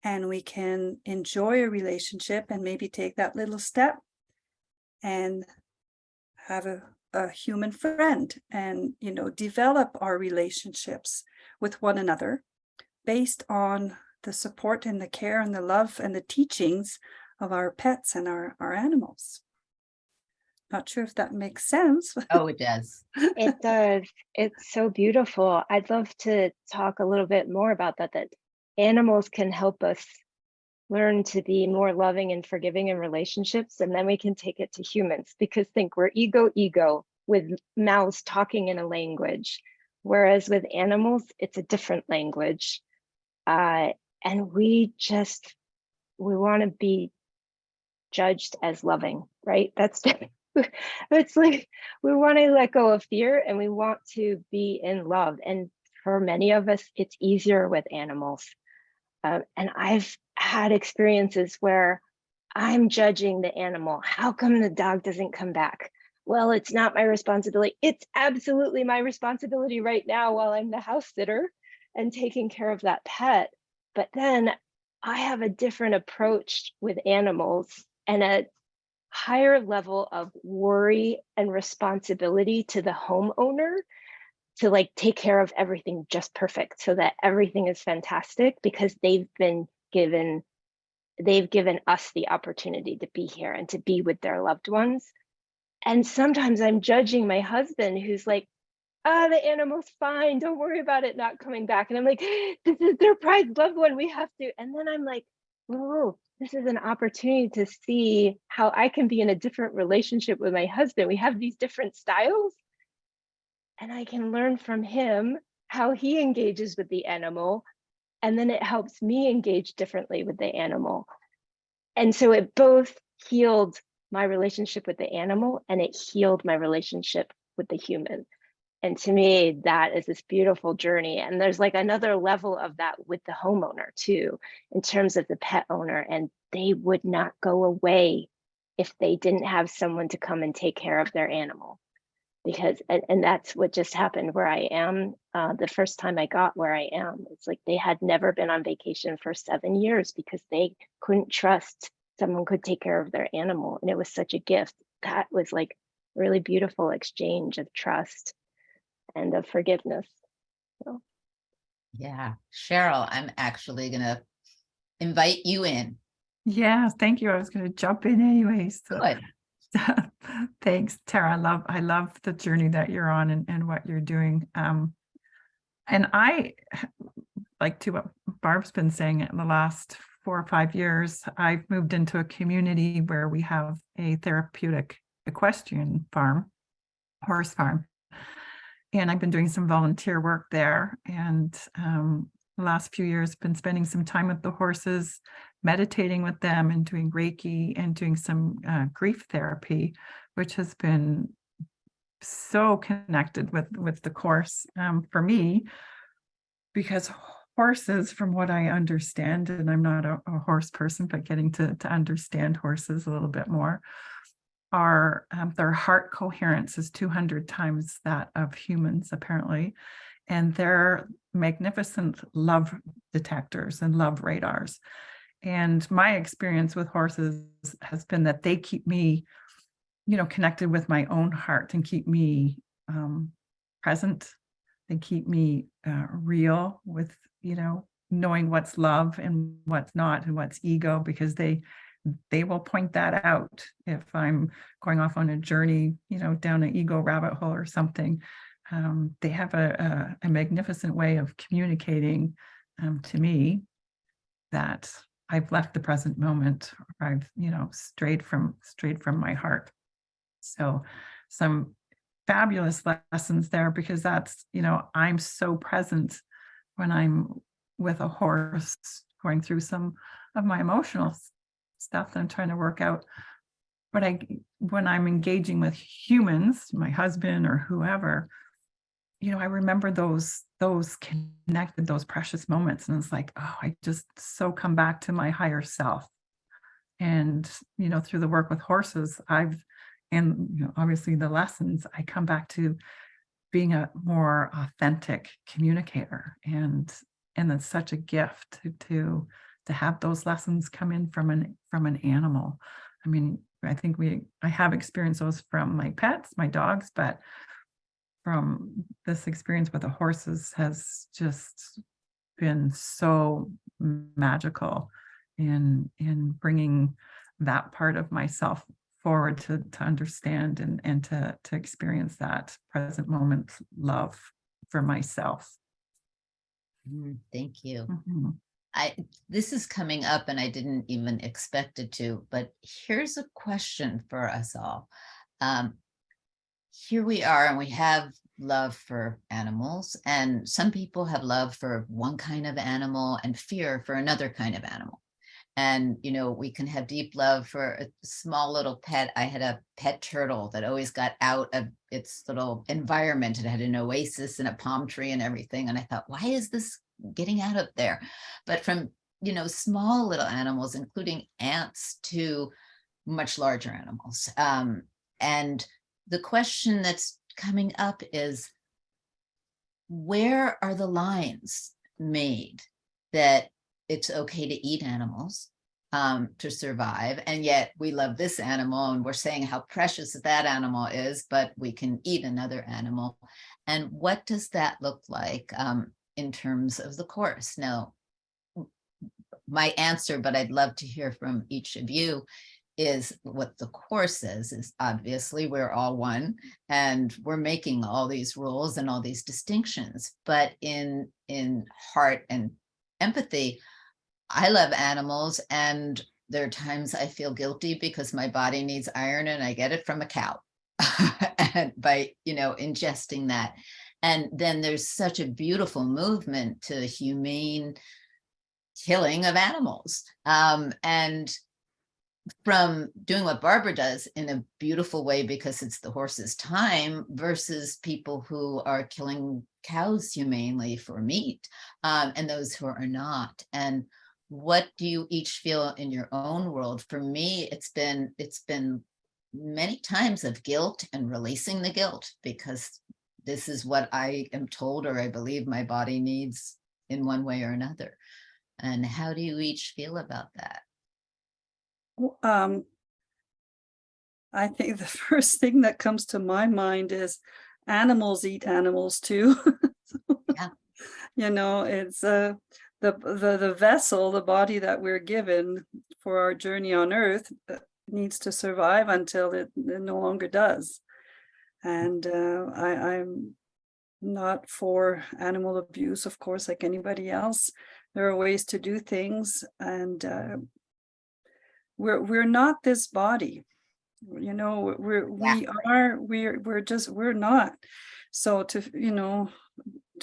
and we can enjoy a relationship and maybe take that little step and have a human friend, and develop our relationships with one another based on the support and the care and the love and the teachings of our pets and our animals. Not sure if that makes sense. Oh, it does. It does. It's so beautiful. I'd love to talk a little bit more about that animals can help us learn to be more loving and forgiving in relationships, and then we can take it to humans, because we're ego with mouths talking in a language, whereas with animals, it's a different language. And we want to be judged as loving, right? It's like we want to let go of fear and we want to be in love. And for many of us, it's easier with animals. And I've had experiences where I'm judging the animal. How come the dog doesn't come back? Well, it's not my responsibility. It's absolutely my responsibility right now while I'm the house sitter and taking care of that pet. But then I have a different approach with animals and higher level of worry and responsibility to the homeowner to like take care of everything just perfect so that everything is fantastic, because they've given us the opportunity to be here and to be with their loved ones. And sometimes I'm judging my husband, who's like, the animal's fine, don't worry about it not coming back. And I'm like, this is their prized loved one, we have to. And then I'm like, oh, this is an opportunity to see how I can be in a different relationship with my husband. We have these different styles, and I can learn from him how he engages with the animal. And then it helps me engage differently with the animal. And so it both healed my relationship with the animal and it healed my relationship with the human. And to me, that is this beautiful journey. And there's like another level of that with the homeowner too, in terms of the pet owner. And they would not go away if they didn't have someone to come and take care of their animal. Because, and that's what just happened where I am. The first time I got where I am, it's like they had never been on vacation for 7 years because they couldn't trust someone could take care of their animal. And it was such a gift. That was like a really beautiful exchange of trust and of forgiveness. So. Yeah, Cheryl, I'm actually going to invite you in. Yeah, thank you. I was going to jump in anyway. So Good. thanks, Tara. I love the journey that you're on and what you're doing. And I, like to what Barb's been saying, in the last 4 or 5 years, I've moved into a community where we have a therapeutic equestrian farm, horse farm. And I've been doing some volunteer work there. And the last few years, been spending some time with the horses, meditating with them and doing Reiki and doing some grief therapy, which has been so connected with the course for me, because horses, from what I understand, and I'm not a horse person, but getting to understand horses a little bit more, are their heart coherence is 200 times that of humans, apparently. And they're magnificent love detectors and love radars. And my experience with horses has been that they keep me, connected with my own heart and keep me present. They keep me real with, knowing what's love and what's not and what's ego, because they will point that out if I'm going off on a journey, down an ego rabbit hole or something. They have a magnificent way of communicating to me that I've left the present moment, or I've, strayed from my heart. So some fabulous lessons there, because that's, I'm so present when I'm with a horse going through some of my emotional stuff that I'm trying to work out. But when I'm engaging with humans, my husband or whoever, I remember those connected, those precious moments. And it's like, oh, I just so come back to my higher self. And, through the work with horses, obviously the lessons, I come back to being a more authentic communicator. And it's such a gift to have those lessons come in from an animal. I mean, I think I have experienced those from my pets, my dogs, but from this experience with the horses has just been so magical in bringing that part of myself forward to understand and to experience that present moment love for myself. Thank you. Mm-hmm. This is coming up and I didn't even expect it to, but here's a question for us all. Here we are, and we have love for animals, and some people have love for one kind of animal and fear for another kind of animal. And, we can have deep love for a small little pet. I had a pet turtle that always got out of its little environment. It had an oasis and a palm tree and everything. And I thought, why is this getting out of there? But from, small little animals, including ants, to much larger animals. And the question that's coming up is, where are the lines made that it's okay to eat animals to survive. And yet we love this animal and we're saying how precious that animal is, but we can eat another animal. And what does that look like in terms of the course? Now, my answer, but I'd love to hear from each of you, is what the course is obviously we're all one and we're making all these rules and all these distinctions, but in heart and empathy, I love animals, and there are times I feel guilty because my body needs iron and I get it from a cow and by ingesting that. And then there's such a beautiful movement to humane killing of animals, and from doing what Barbara does in a beautiful way because it's the horse's time versus people who are killing cows humanely for meat, and those who are not. And what do you each feel in your own world? For me, it's been many times of guilt and releasing the guilt, because this is what I am told or I believe my body needs in one way or another. And how do you each feel about that? I think the first thing that comes to my mind is animals eat animals too. Yeah. It's the vessel, the body that we're given for our journey on earth needs to survive until it no longer does. And I'm not for animal abuse, of course, like anybody else. There are ways to do things, and we're not this body. We're not. So to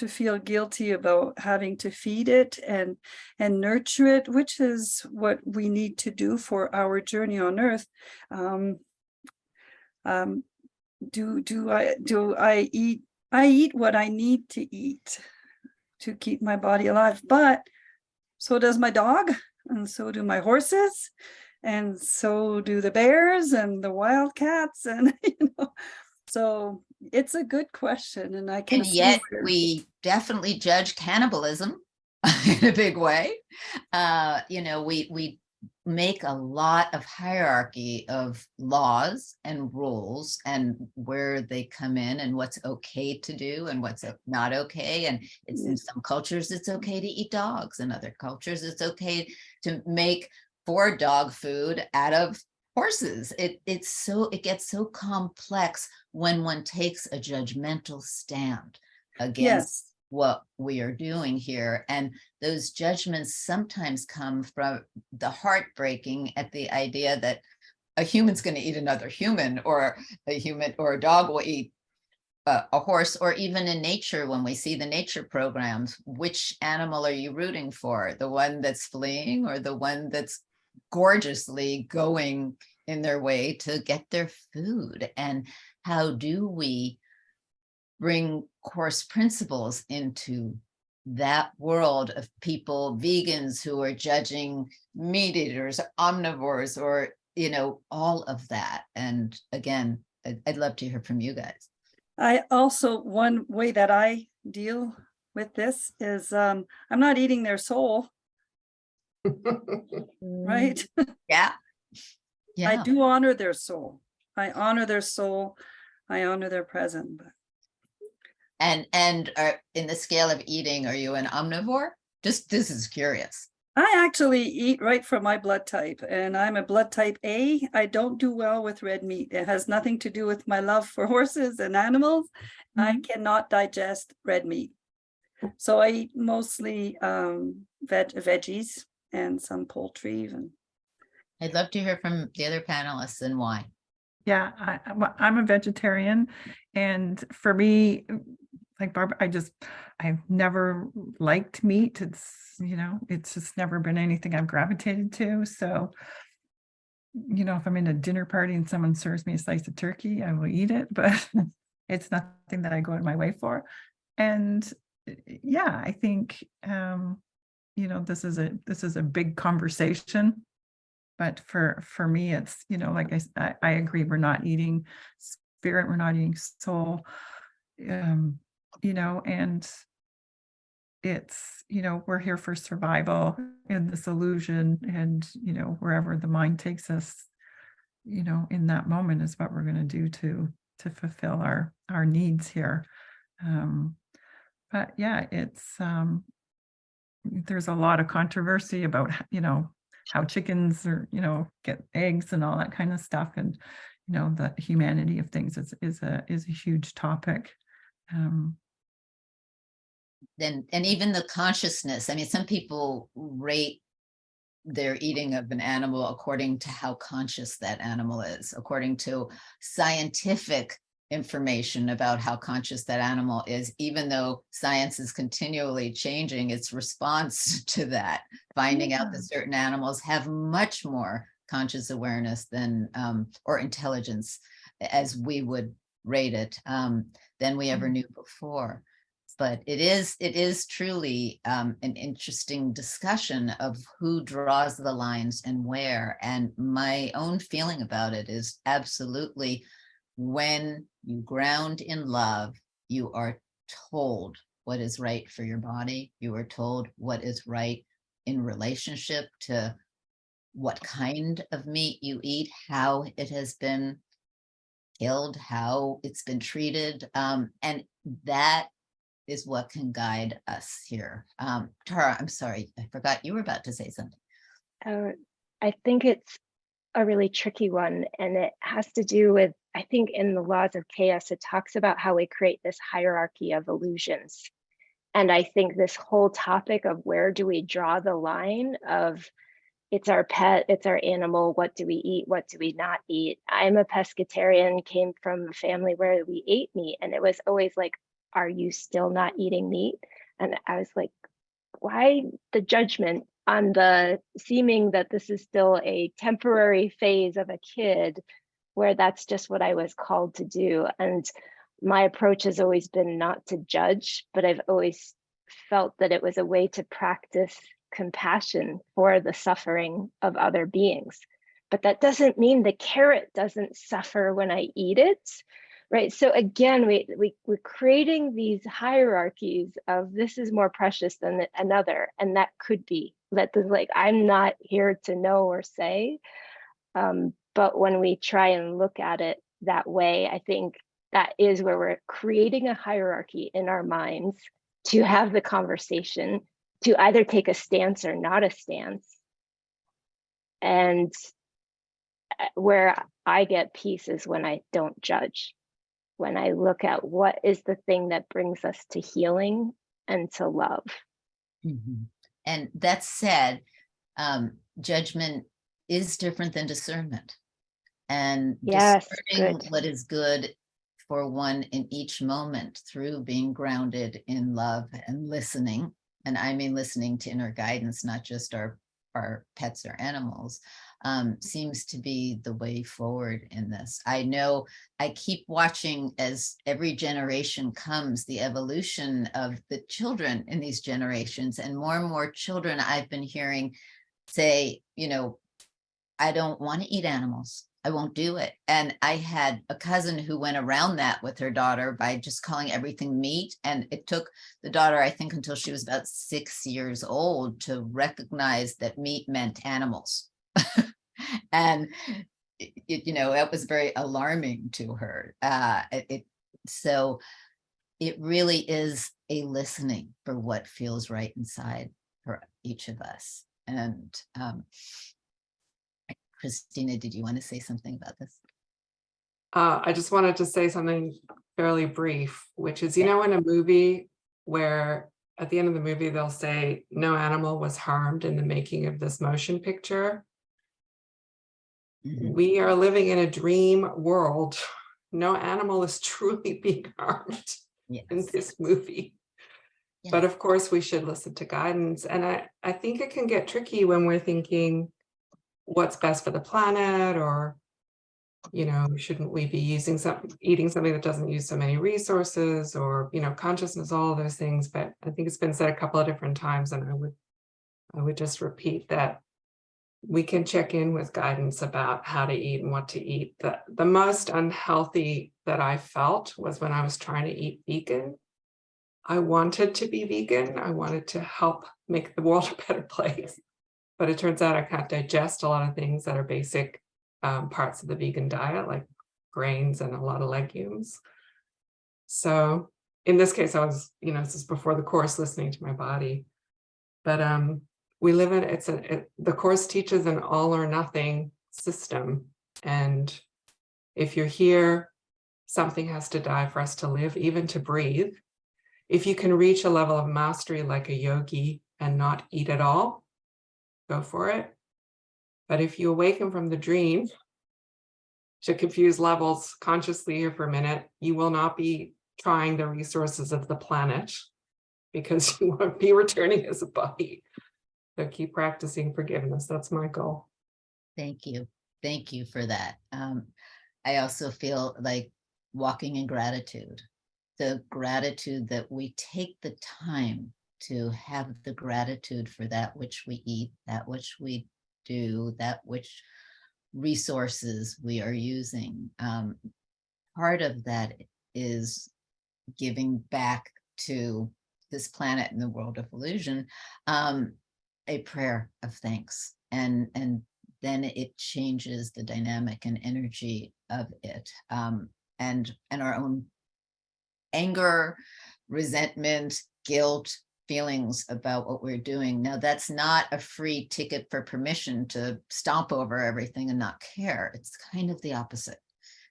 feel guilty about having to feed it and nurture it, which is what we need to do for our journey on earth. I eat what I need to eat to keep my body alive, but so does my dog, and so do my horses, and so do the bears and the wildcats, and so it's a good question, and I can. And yet we definitely judge cannibalism in a big way. We make a lot of hierarchy of laws and rules and where they come in and what's okay to do and what's not okay. And it's in some cultures it's okay to eat dogs, in other cultures it's okay to make for dog food out of horses. It gets so complex when one takes a judgmental stand against what we are doing here. And those judgments sometimes come from the heartbreaking at the idea that a human's going to eat another human, or a dog will eat a horse, or even in nature, when we see the nature programs, which animal are you rooting for? The one that's fleeing or the one that's gorgeously going in their way to get their food? And how do we bring course principles into that world of people, vegans who are judging meat eaters, omnivores, or all of that? And again, I'd love to hear from you guys. I also, one way that I deal with this is I'm not eating their soul. Right? Yeah. I do honor their soul. I honor their soul. I honor their present. And in the scale of eating, are you an omnivore? This is curious. I actually eat right from my blood type, and I'm a blood type A. I don't do well with red meat. It has nothing to do with my love for horses and animals. Mm-hmm. I cannot digest red meat. So I eat mostly veggies and some poultry even. I'd love to hear from the other panelists and why. Yeah, I'm a vegetarian, and for me, like Barbara, I've never liked meat. It's just never been anything I've gravitated to. So, if I'm in a dinner party and someone serves me a slice of turkey, I will eat it, but it's nothing that I go out of my way for. And yeah, I think, this is a big conversation. But for me, it's, like I agree, we're not eating spirit, we're not eating soul, and it's, we're here for survival in this illusion, and, wherever the mind takes us, in that moment is what we're going to do to fulfill our needs here. But yeah, it's, there's a lot of controversy about, how chickens are, get eggs and all that kind of stuff. And, the humanity of things is a huge topic. And even the consciousness. I mean, some people rate their eating of an animal according to how conscious that animal is, according to scientific information about how conscious that animal is, even though science is continually changing its response to that, finding out that certain animals have much more conscious awareness than or intelligence, as we would rate it, than we ever knew before. But it is truly an interesting discussion of who draws the lines and where. And my own feeling about it is absolutely, when you ground in love, you are told what is right for your body. You are told what is right in relationship to what kind of meat you eat, how it has been killed, how it's been treated. And that is what can guide us here. Tara, I'm sorry, I forgot you were about to say something. I think it's a really tricky one, and it has to do with, I think in the laws of chaos, it talks about how we create this hierarchy of illusions. And I think this whole topic of where do we draw the line of, it's our pet, it's our animal, what do we eat, what do we not eat? I'm a pescatarian, came from a family where we ate meat, and it was always like, are you still not eating meat? And I was like, why the judgment on the seeming that this is still a temporary phase of a kid, where that's just what I was called to do. And my approach has always been not to judge, but I've always felt that it was a way to practice compassion for the suffering of other beings. But that doesn't mean the carrot doesn't suffer when I eat it. Right. So again, we're creating these hierarchies of this is more precious than another. And that could be like, I'm not here to know or say. But when we try and look at it that way, I think that is where we're creating a hierarchy in our minds to have the conversation, to either take a stance or not a stance. And where I get peace is when I don't judge. When I look at what is the thing that brings us to healing and to love. Mm-hmm. And that said, judgment is different than discernment. And yes, discerning what is good for one in each moment through being grounded in love and listening. And I mean listening to inner guidance, not just our pets or animals, seems to be the way forward in this. I know I keep watching as every generation comes, the evolution of the children in these generations, and more children I've been hearing say, I don't want to eat animals. I won't do it. And I had a cousin who went around that with her daughter by just calling everything meat. And it took the daughter, I think, until she was about 6 years old to recognize that meat meant animals. And, that was very alarming to her. So it really is a listening for what feels right inside for each of us. And Christina, did you want to say something about this? I just wanted to say something fairly brief, which is, in a movie where at the end of the movie, they'll say no animal was harmed in the making of this motion picture. Mm-hmm. We are living in a dream world. No animal is truly being harmed in this movie. Yeah. But of course, we should listen to guidance. And I think it can get tricky when we're thinking, what's best for the planet, or shouldn't we be eating something that doesn't use so many resources, or consciousness, all of those things. But I think it's been said a couple of different times, and I would just repeat that we can check in with guidance about how to eat and what to eat. The most unhealthy that I felt was when I was trying to eat vegan. I wanted to be vegan. I wanted to help make the world a better place. But it turns out I can't digest a lot of things that are basic parts of the vegan diet, like grains and a lot of legumes. So in this case, I was, this is before the course, listening to my body. But we live in, the course teaches an all or nothing system. And if you're here, something has to die for us to live, even to breathe. If you can reach a level of mastery like a yogi and not eat at all, go for it. But if you awaken from the dream to confuse levels consciously here for a minute, you will not be trying the resources of the planet because you won't be returning as a body. So keep practicing forgiveness. That's my goal. Thank you. Thank you for that. I also feel like walking in gratitude, the gratitude that we take the time to have the gratitude for that which we eat, that which we do, that which resources we are using. Part of that is giving back to this planet and the world of illusion, a prayer of thanks, and then it changes the dynamic and energy of it, and our own anger, resentment, guilt, feelings about what we're doing. Now, that's not a free ticket for permission to stomp over everything and not care. It's kind of the opposite.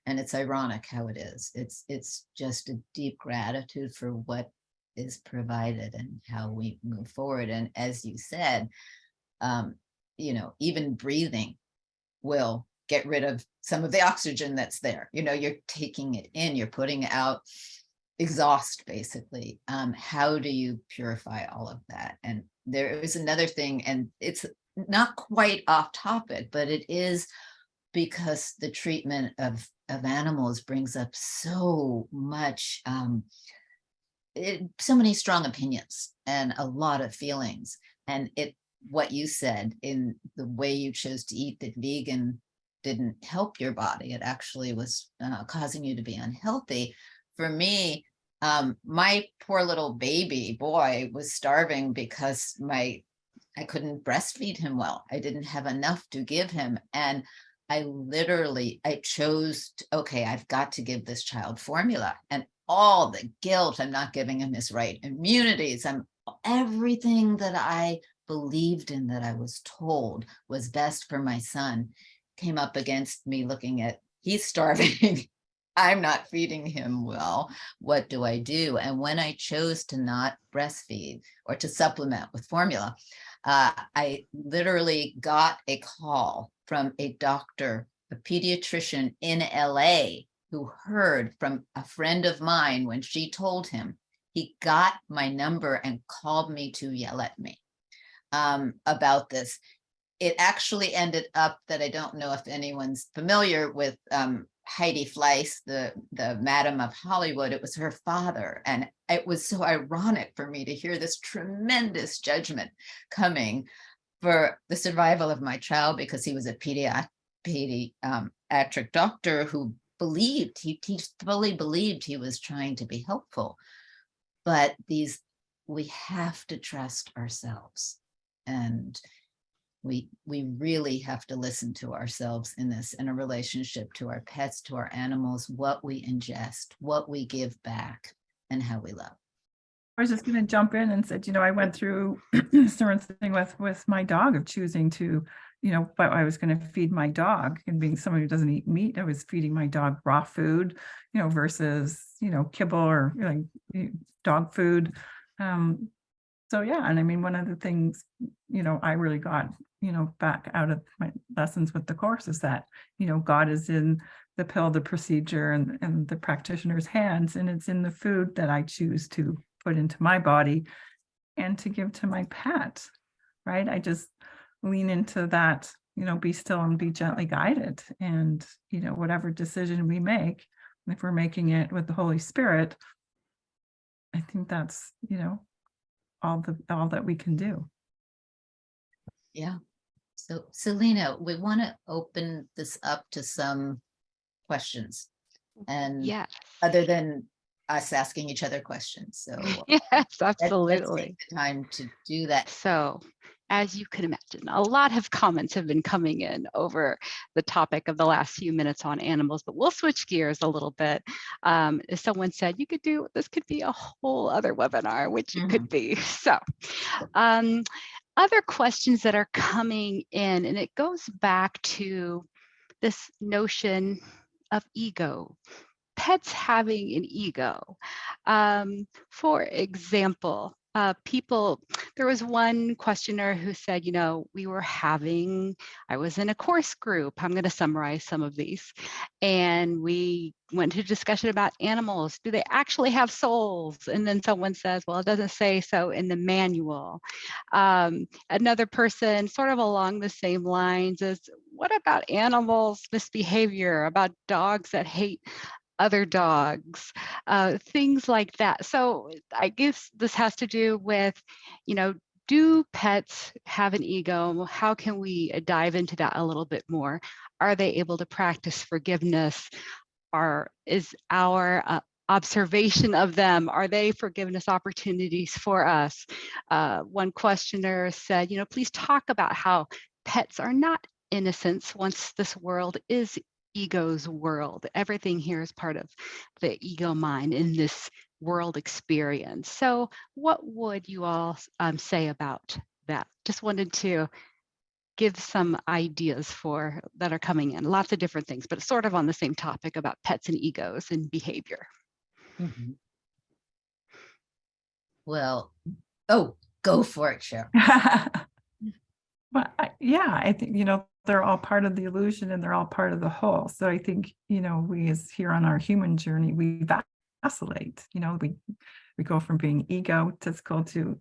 And it's ironic how it is. It's just a deep gratitude for what is provided and how we move forward. And as you said, even breathing will get rid of some of the oxygen that's there. You're taking it in, you're putting out exhaust, basically. How do you purify all of that? And there is another thing, and it's not quite off topic, but it is, because the treatment of animals brings up so much, so many strong opinions and a lot of feelings. And what you said in the way you chose to eat, that vegan didn't help your body, it actually was causing you to be unhealthy. For me, my poor little baby boy was starving because I couldn't breastfeed him well. I didn't have enough to give him. And I chose, okay, I've got to give this child formula, and all the guilt, I'm not giving him his right immunities. Everything that I believed in, that I was told was best for my son, came up against me looking at, he's starving. I'm not feeding him well. What do I do? And when I chose to not breastfeed or to supplement with formula, I literally got a call from a doctor, a pediatrician in LA, who heard from a friend of mine when she told him. He got my number and called me to yell at me about this. It actually ended up that, I don't know if anyone's familiar with Heidi Fleiss, the Madam of Hollywood. It was her father. And it was so ironic for me to hear this tremendous judgment coming for the survival of my child, because he was a pediatric doctor who believed, he fully believed he was trying to be helpful. But we have to trust ourselves, and we really have to listen to ourselves in this, in a relationship to our pets, to our animals, what we ingest, what we give back, and how we love. I was just going to jump in and said, I went through certain thing with my dog, of choosing to, what I was going to feed my dog, and being someone who doesn't eat meat, I was feeding my dog raw food, versus, kibble or dog food. So yeah, and I mean, one of the things, I really got, back out of my lessons with the course is that, God is in the pill, the procedure, and the practitioner's hands, and it's in the food that I choose to put into my body and to give to my pet, right? I just lean into that, be still and be gently guided. And, whatever decision we make, if we're making it with the Holy Spirit, I think that's, all that we can do. Yeah. So Selena, we want to open this up to some questions. And Yes. other than us asking each other questions. So Yes, let's absolutely. take the time to do that. So, as you can imagine, a lot of comments have been coming in over the topic of the last few minutes on animals, but we'll switch gears a little bit. As someone said, this could be a whole other webinar, which it could be. So, other questions that are coming in, and it goes back to this notion of ego. Pets having an ego. For example, there was one questioner who said, I was in a course group. I'm going to summarize some of these. And we went to a discussion about animals. Do they actually have souls? And then someone says, well, it doesn't say so in the manual. Another person, sort of along the same lines, is what about animals' misbehavior, about dogs that hate other dogs, things like that. So I guess this has to do with, do pets have an ego? How can we dive into that a little bit more? Are they able to practice forgiveness? Is our observation of them, are they forgiveness opportunities for us? One questioner said, please talk about how pets are not innocents once this world is ego's world. Everything here is part of the ego mind in this world experience. So what would you all say about that? Just wanted to give some ideas that are coming in. Lots of different things, but it's sort of on the same topic about pets and egos and behavior. Well, go for it, Cheryl. But I think, they're all part of the illusion and they're all part of the whole. So I think, we as here on our human journey, we vacillate, we go from being egotistical to,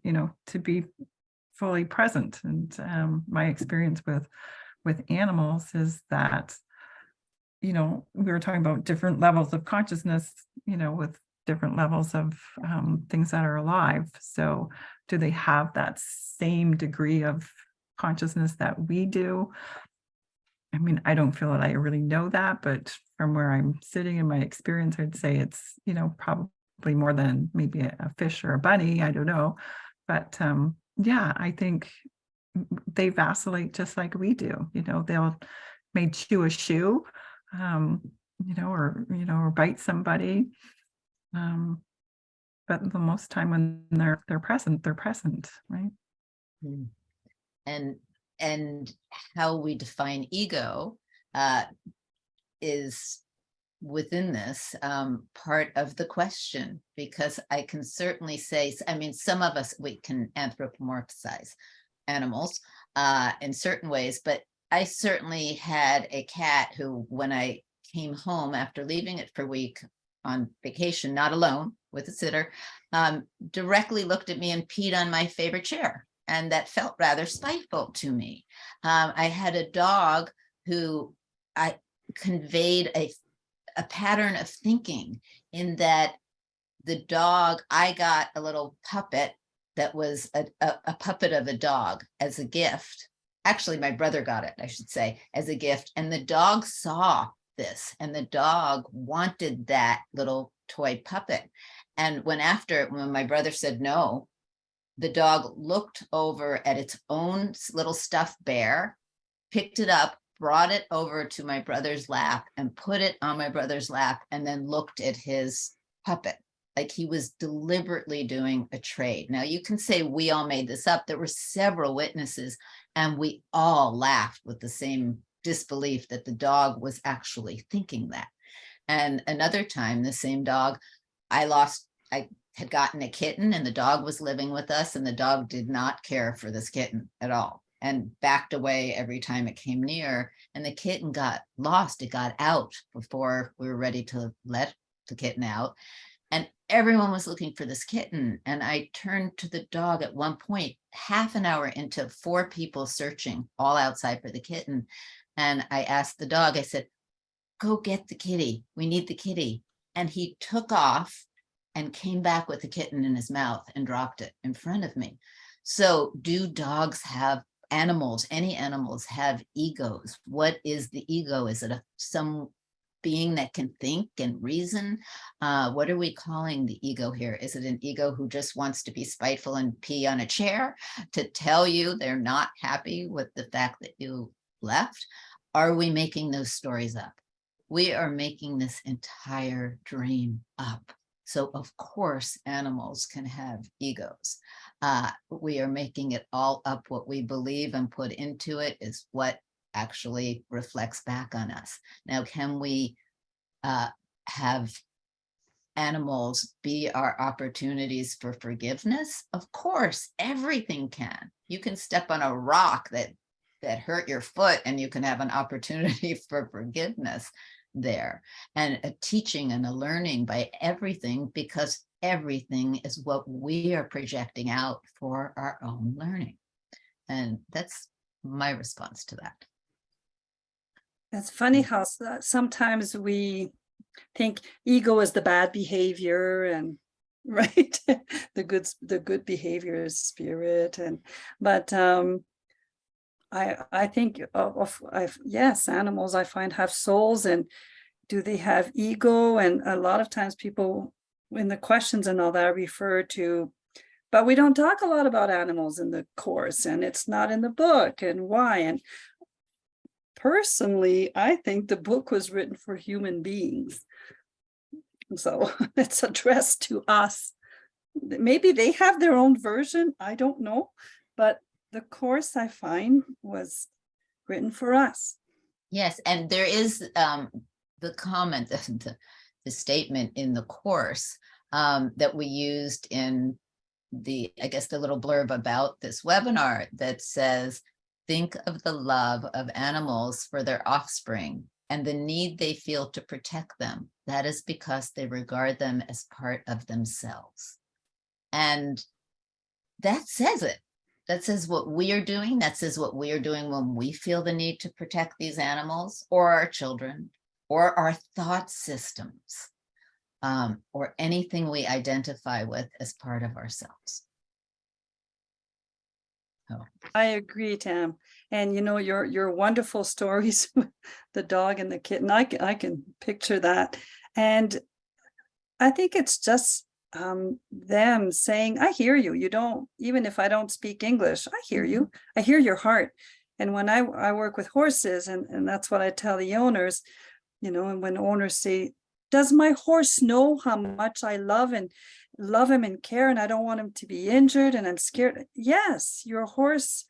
to be fully present. And my experience with animals is that, we were talking about different levels of consciousness, with different levels of things that are alive. So do they have that same degree of consciousness that we do? I mean, I don't feel that I really know that, but from where I'm sitting in my experience, I'd say it's, probably more than maybe a fish or a bunny. I don't know. But I think they vacillate just like we do. They'll may chew a shoe, or bite somebody. But the most time when they're present, right? And how we define ego is within this part of the question, because I can certainly say, some of us, we can anthropomorphize animals in certain ways, but I certainly had a cat who, when I came home after leaving it for a week on vacation, not alone, with a sitter, directly looked at me and peed on my favorite chair. And that felt rather spiteful to me. I had a dog who I conveyed a pattern of thinking, in that the dog, I got a little puppet that was a puppet of a dog as a gift. Actually, my brother got it, I should say, as a gift. And the dog saw this, and the dog wanted that little toy puppet. And when my brother said no, the dog looked over at its own little stuffed bear, picked it up, brought it over to my brother's lap and put it on my brother's lap, and then looked at his puppet like he was deliberately doing a trade. Now, you can say we all made this up. There were several witnesses, and we all laughed with the same disbelief that the dog was actually thinking that. And another time, the same dog, I had gotten a kitten, and the dog was living with us, and the dog did not care for this kitten at all and backed away every time it came near. And the kitten got lost. It got out before we were ready to let the kitten out. And everyone was looking for this kitten. And I turned to the dog at one point, half an hour into 4 people searching all outside for the kitten. And I asked the dog, I said, go get the kitty. We need the kitty. And he took off and came back with the kitten in his mouth and dropped it in front of me. So do dogs have any animals have egos? What is the ego? Is it some being that can think and reason. What are we calling the ego here? Is it an ego who just wants to be spiteful and pee on a chair to tell you they're not happy with the fact that you left? Are we making those stories up? We are making this entire dream up. So of course, animals can have egos. We are making it all up. What we believe and put into it is what actually reflects back on us. Now, can we have animals be our opportunities for forgiveness? Of course, everything can. You can step on a rock that hurt your foot and you can have an opportunity for forgiveness there, and a teaching and a learning by everything, because everything is what we are projecting out for our own learning. And that's my response to that. It's funny how sometimes we think ego is the bad behavior, and right, the good behavior is spirit, but I think yes, animals I find have souls, and do they have ego? And a lot of times people in the questions and all that refer to, but we don't talk a lot about animals in the course, and it's not in the book, and why? And personally, I think the book was written for human beings. So it's addressed to us. Maybe they have their own version, I don't know, but the course I find was written for us. Yes, and there is the comment, the statement in the course that we used in the, I guess, the little blurb about this webinar that says, think of the love of animals for their offspring and the need they feel to protect them. That is because they regard them as part of themselves. And that says it. That says what we are doing. That says what we are doing when we feel the need to protect these animals or our children or our thought systems, or anything we identify with as part of ourselves. Oh. I agree, Tam. And you know, your wonderful stories with the dog and the kitten, I can picture that. And I think it's just them saying, I hear you. You don't, even if I don't speak English, I hear you. I hear your heart. And when I work with horses, and that's what I tell the owners, you know, and when owners say, does my horse know how much I love him and care, and I don't want him to be injured, and I'm scared? Yes, your horse.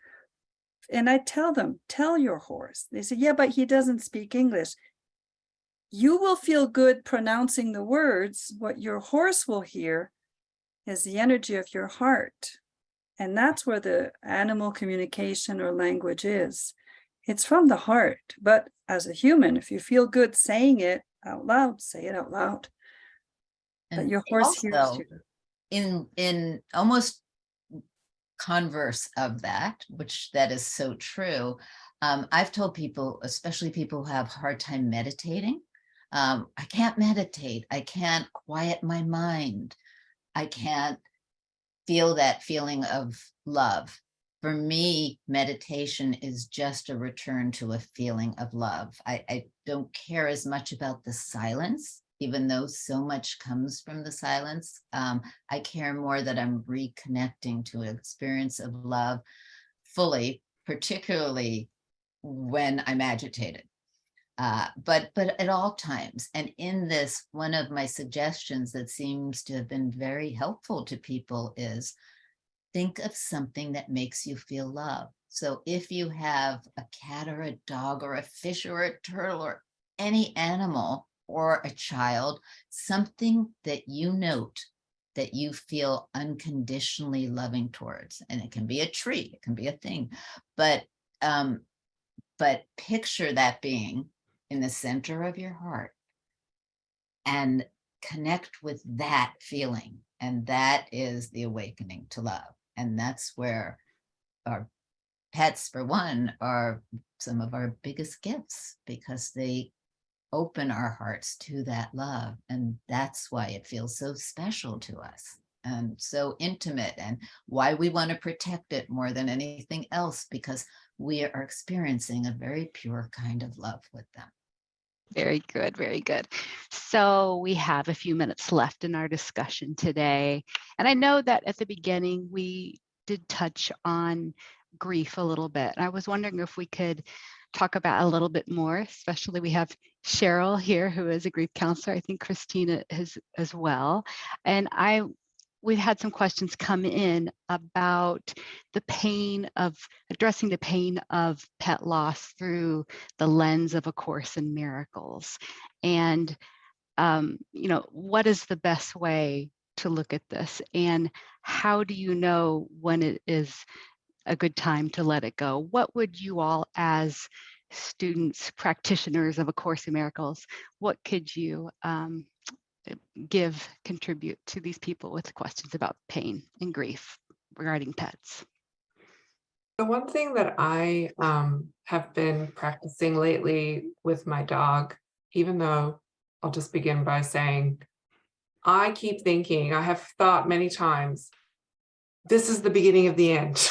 And I tell them, tell your horse. They say, yeah, but he doesn't speak English. You will feel good pronouncing the words. What your horse will hear is the energy of your heart. And that's where the animal communication or language is. It's from the heart. But as a human, if you feel good saying it out loud, say it out loud. And but your horse hears you. In almost converse of that, which that is so true, I've told people, especially people who have a hard time meditating, I can't meditate. I can't quiet my mind. I can't feel that feeling of love. For me, meditation is just a return to a feeling of love. I don't care as much about the silence, even though so much comes from the silence. I care more that I'm reconnecting to an experience of love fully, particularly when I'm agitated. But at all times. And in this, one of my suggestions that seems to have been very helpful to people is think of something that makes you feel love. So if you have a cat or a dog or a fish or a turtle or any animal or a child, something that you note that you feel unconditionally loving towards, and it can be a tree, it can be a thing, but picture that being in the center of your heart and connect with that feeling. And that is the awakening to love. And that's where our pets, for one, are some of our biggest gifts, because they open our hearts to that love. And that's why it feels so special to us and so intimate, and why we want to protect it more than anything else, because we are experiencing a very pure kind of love with them. Very good, very good. So we have a few minutes left in our discussion today. And I know that at the beginning we did touch on grief a little bit. And I was wondering if we could talk about a little bit more, especially we have Cheryl here, who is a grief counselor. I think Christina is as well. And we've had some questions come in about the pain of addressing the pain of pet loss through the lens of A Course in Miracles. And, what is the best way to look at this? And how do you know when it is a good time to let it go? What would you all, as students, practitioners of A Course in Miracles, what could you contribute to these people with questions about pain and grief regarding pets? The one thing that I have been practicing lately with my dog, even though I'll just begin by saying, I keep thinking, I have thought many times, this is the beginning of the end.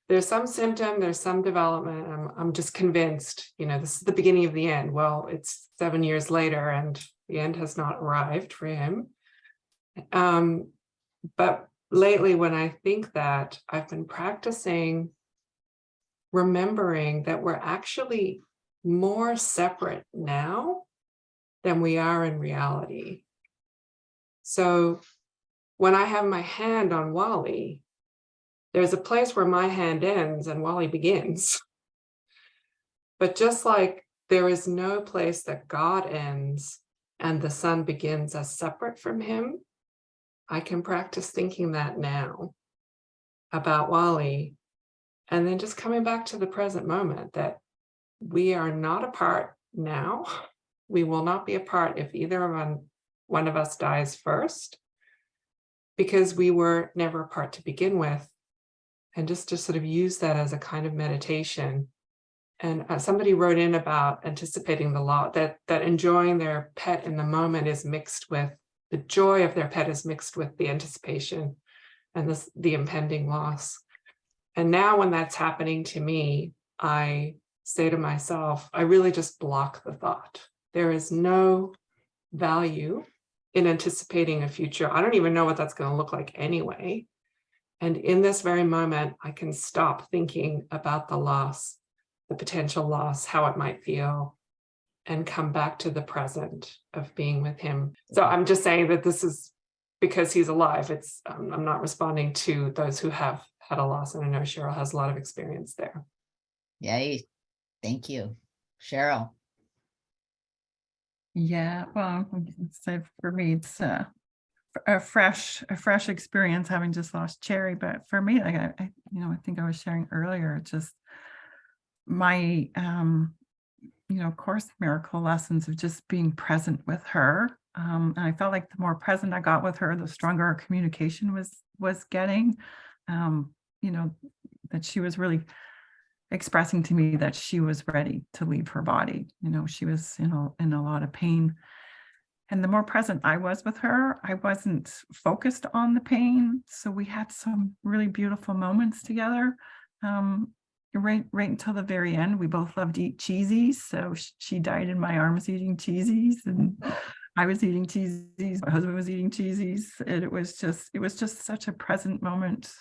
There's some symptom, there's some development. I'm just convinced, this is the beginning of the end. Well, it's 7 years later and the end has not arrived for him. But lately, when I think that, I've been practicing remembering that we're actually more separate now than we are in reality. So when I have my hand on Wally, there's a place where my hand ends and Wally begins. But just like there is no place that God ends and the Son begins as separate from him, I can practice thinking that now about Wally, and then just coming back to the present moment, that we are not apart now. We will not be apart if either one of us dies first, because we were never apart to begin with. And just to sort of use that as a kind of meditation. And somebody wrote in about anticipating the loss, that enjoying their pet in the moment is mixed with the joy of their pet, is mixed with the anticipation and the impending loss. And now when that's happening to me, I say to myself, I really just block the thought. There is no value in anticipating a future. I don't even know what that's going to look like anyway. And in this very moment, I can stop thinking about the loss, the potential loss, how it might feel, and come back to the present of being with him. So I'm just saying that this is because he's alive. It's I'm not responding to those who have had a loss, and I know Cheryl has a lot of experience there. Yay. Thank you. Cheryl. Yeah, well, so for me, it's a fresh experience having just lost Cherry. But for me, like I think I was sharing earlier, just my Course in Miracle lessons of just being present with her. And I felt like the more present I got with her, the stronger our communication was getting. That she was really expressing to me that she was ready to leave her body. She was in a lot of pain. And the more present I was with her, I wasn't focused on the pain. So we had some really beautiful moments together. Right until the very end, we both loved to eat cheesies. So she died in my arms eating cheesies, and I was eating cheesies. My husband was eating cheesies. And it was just such a present moment,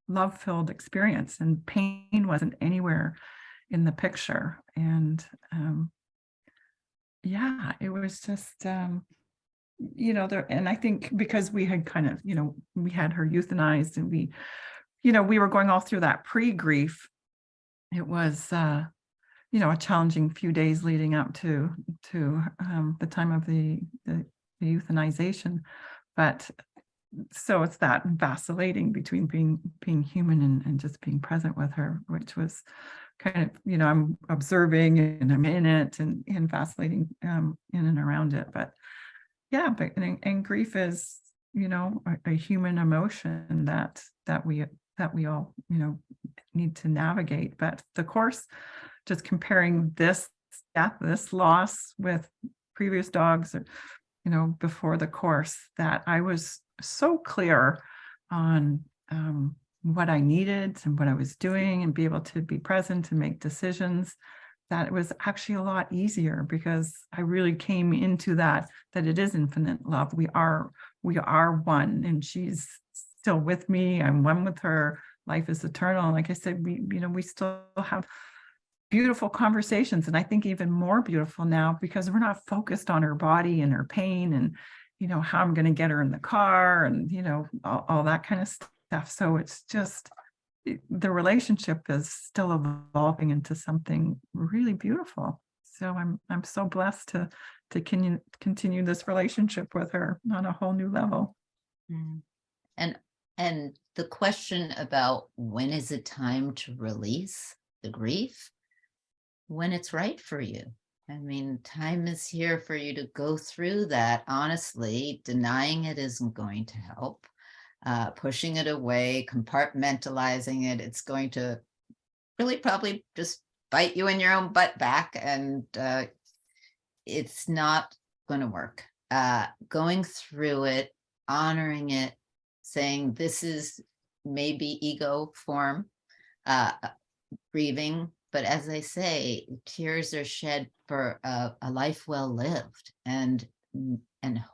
love-filled experience, and pain wasn't anywhere in the picture. And it was just, and I think because we had kind of, we had her euthanized, and we were going all through that pre-grief. It was, a challenging few days leading up to the time of the euthanization. But so it's that vacillating between being human and just being present with her, which was kind of, I'm observing and I'm in it and vacillating in and around it. But and grief is, a human emotion that we all, need to navigate. But the Course, just comparing this death, this loss with previous dogs, before the Course, that I was so clear on what I needed and what I was doing, and be able to be present and make decisions that it was actually a lot easier, because I really came into that it is infinite love. We are one, and she's still with me. I'm one with her. Life is eternal. And like I said, we still have beautiful conversations, and I think even more beautiful now, because we're not focused on her body and her pain and how I'm going to get her in the car and all that kind of stuff. So it's just the relationship is still evolving into something really beautiful. So I'm so blessed to continue this relationship with her on a whole new level. And the question about when is it time to release the grief? When it's right for you. I mean, time is here for you to go through that. Honestly, denying it isn't going to help. Pushing it away, compartmentalizing it, it's going to really probably just bite you in your own butt back, and it's not going to work. Going through it, honoring it, saying this is maybe ego form, grieving. But as I say, tears are shed for a life well lived, and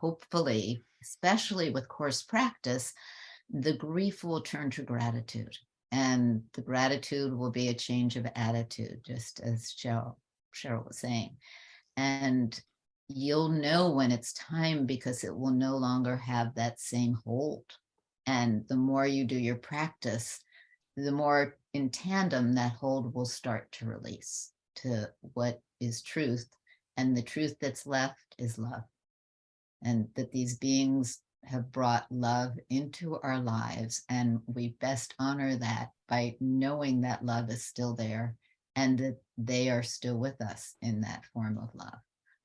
hopefully, especially with course practice, the grief will turn to gratitude, and the gratitude will be a change of attitude, just as Cheryl was saying. And you'll know when it's time, because it will no longer have that same hold. And the more you do your practice, the more in tandem that hold will start to release to what is truth. And the truth that's left is love. And that these beings have brought love into our lives. And we best honor that by knowing that love is still there, and that they are still with us in that form of love,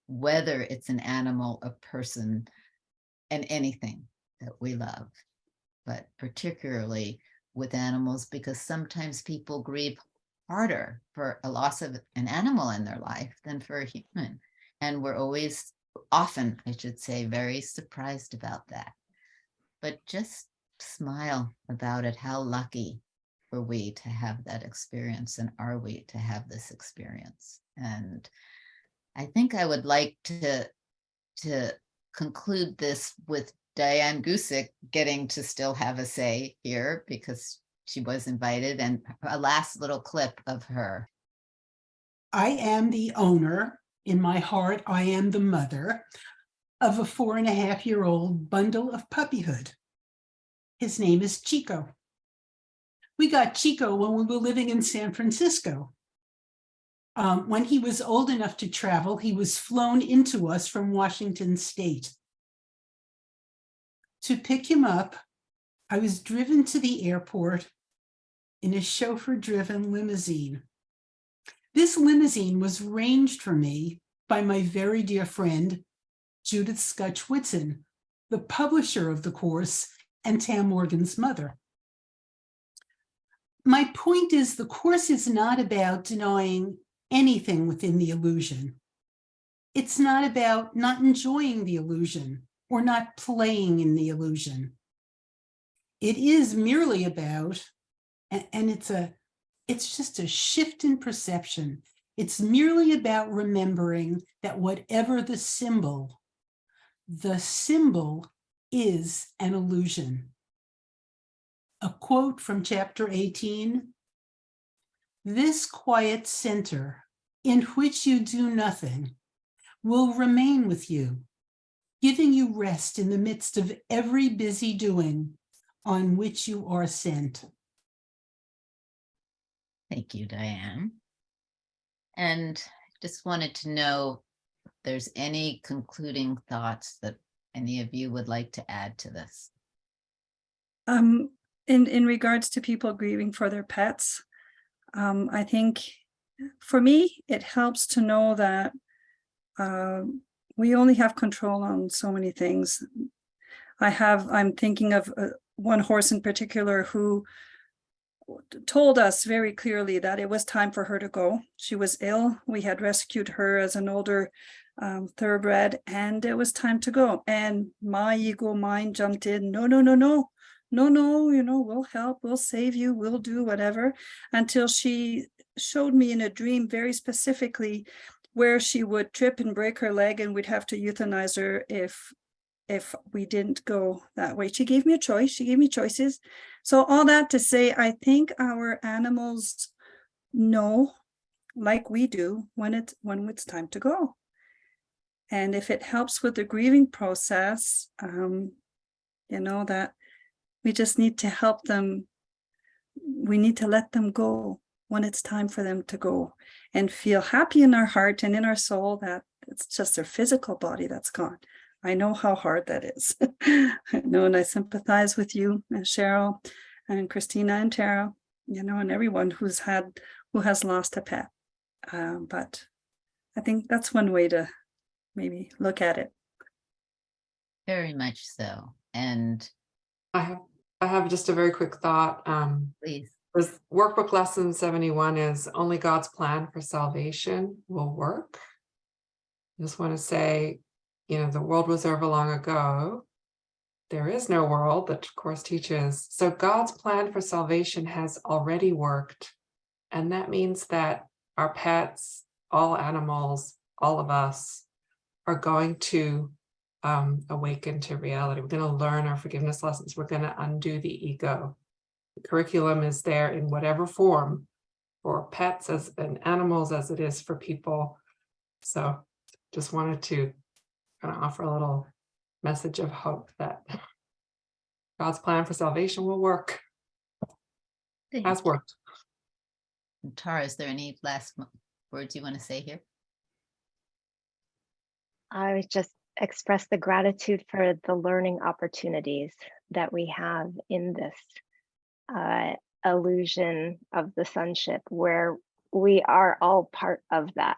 whether it's an animal, a person, and anything that we love, but particularly with animals, because sometimes people grieve harder for a loss of an animal in their life than for a human. And we're often, I should say, very surprised about that. But just smile about it. How lucky were we to have that experience, and are we to have this experience? And I think I would like to conclude this with Diane Gusick getting to still have a say here, because she was invited, and a last little clip of her. I am the owner. In my heart, I am the mother of a 4.5-year-old bundle of puppyhood. His name is Chico. We got Chico when we were living in San Francisco. When he was old enough to travel, he was flown into us from Washington State. To pick him up, I was driven to the airport in a chauffeur-driven limousine. This limousine was arranged for me by my very dear friend, Judith Scutch-Whitson, the publisher of the course and Tam Morgan's mother. My point is, the course is not about denying anything within the illusion. It's not about not enjoying the illusion or not playing in the illusion. It is merely about, and it's just a shift in perception. It's merely about remembering that whatever the symbol is an illusion. A quote from chapter 18, "This quiet center in which you do nothing will remain with you, giving you rest in the midst of every busy doing on which you are sent." Thank you, Diane. And just wanted to know if there's any concluding thoughts that any of you would like to add to this. In regards to people grieving for their pets, I think for me, it helps to know that we only have control on so many things. I'm thinking of one horse in particular who told us very clearly that it was time for her to go. She was ill. We had rescued her as an older thoroughbred, and it was time to go. And my ego mind jumped in. No, we'll help, we'll save you, we'll do whatever, until she showed me in a dream very specifically where she would trip and break her leg, and we'd have to euthanize her if we didn't go that way. She gave me a choice. She gave me choices. So all that to say, I think our animals know, like we do, when it's time to go. And if it helps with the grieving process, that we just need to help them. We need to let them go when it's time for them to go, and feel happy in our heart and in our soul that it's just their physical body that's gone. I know how hard that is. I know, and I sympathize with you and Cheryl and Christina and Tara, and everyone who has lost a pet. But I think that's one way to maybe look at it. Very much so. And I have just a very quick thought. please. Workbook lesson 71 is only God's plan for salvation will work. I just want to say, the world was over long ago. There is no world, the Course teaches. So God's plan for salvation has already worked. And that means that our pets, all animals, all of us are going to awaken to reality. We're going to learn our forgiveness lessons. We're going to undo the ego. The curriculum is there in whatever form for pets and animals as it is for people. So just wanted to kind of offer a little message of hope that God's plan for salvation will work. Has worked. Tara, is there any last words you want to say here? I would just express the gratitude for the learning opportunities that we have in this illusion of the sonship, where we are all part of that.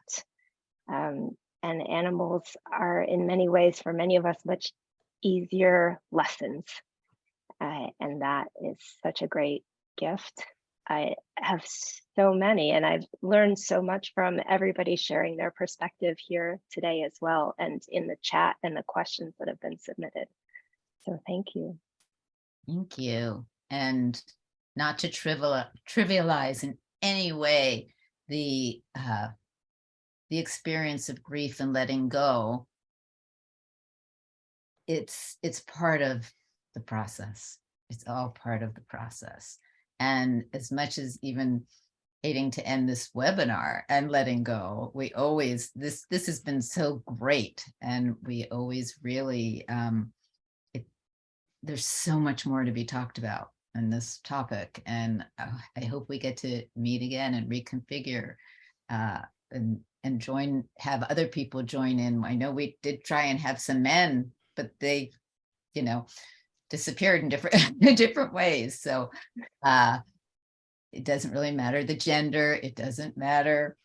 And animals are in many ways, for many of us, much easier lessons. And that is such a great gift. I have so many, and I've learned so much from everybody sharing their perspective here today as well, and in the chat and the questions that have been submitted. So thank you. Thank you. And not to trivialize in any way the experience of grief and letting go. It's part of the process. It's all part of the process. And as much as even hating to end this webinar and letting go, we always, this has been so great. And we always really, there's so much more to be talked about in this topic. And I hope we get to meet again and reconfigure and have other people join in. I know we did try and have some men, but they, disappeared in different ways. So it doesn't really matter the gender, it doesn't matter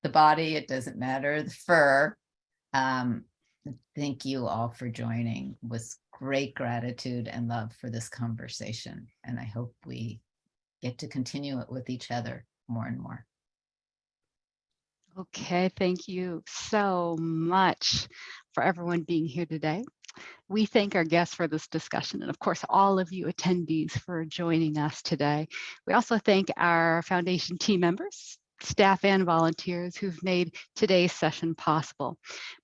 the body, it doesn't matter the fur. Thank you all for joining with great gratitude and love for this conversation. And I hope we get to continue it with each other more and more. Okay, thank you so much for everyone being here today. We thank our guests for this discussion, and of course, all of you attendees for joining us today. We also thank our foundation team members, staff, and volunteers who've made today's session possible.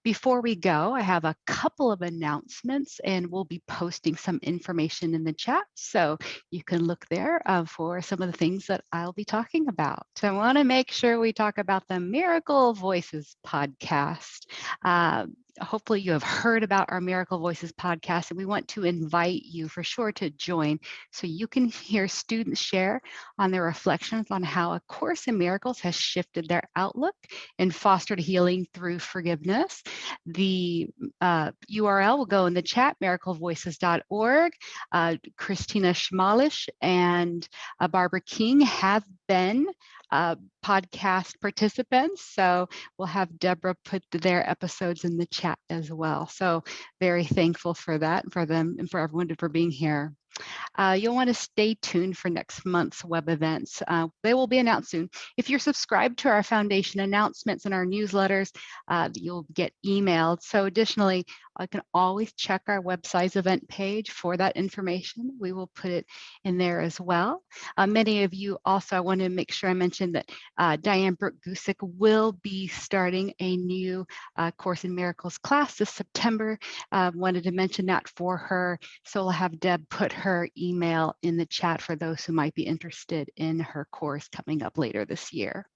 Before we go, I have a couple of announcements, and we'll be posting some information in the chat, so you can look there for some of the things that I'll be talking about. I want to make sure we talk about the Miracle Voices podcast. Hopefully you have heard about our Miracle Voices podcast, and we want to invite you for sure to join so you can hear students share on their reflections on how A Course in Miracles has shifted their outlook and fostered healing through forgiveness. The URL will go in the chat, miraclevoices.org. Christina Schmalish and Barbara King have been podcast participants. So we'll have Deborah put their episodes in the chat as well. So very thankful for that, for them and for everyone for being here. You'll want to stay tuned for next month's web events. They will be announced soon. If you're subscribed to our foundation announcements and our newsletters, you'll get emailed. So additionally, I can always check our website's event page for that information. We will put it in there as well. Many of you also, I want to make sure I mentioned that Diane Brooke-Gusick will be starting a new Course in Miracles class this September. Wanted to mention that for her. So we'll have Deb put her email in the chat for those who might be interested in her course coming up later this year.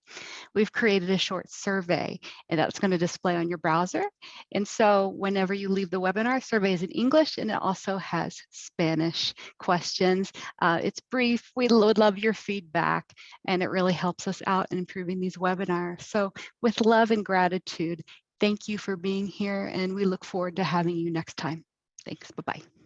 We've created a short survey, and that's going to display on your browser. And so whenever you leave the webinar, survey is in English, and it also has Spanish questions. It's brief. We would love your feedback, and it really helps us out in improving these webinars. So with love and gratitude, thank you for being here, and we look forward to having you next time. Thanks. Bye-bye.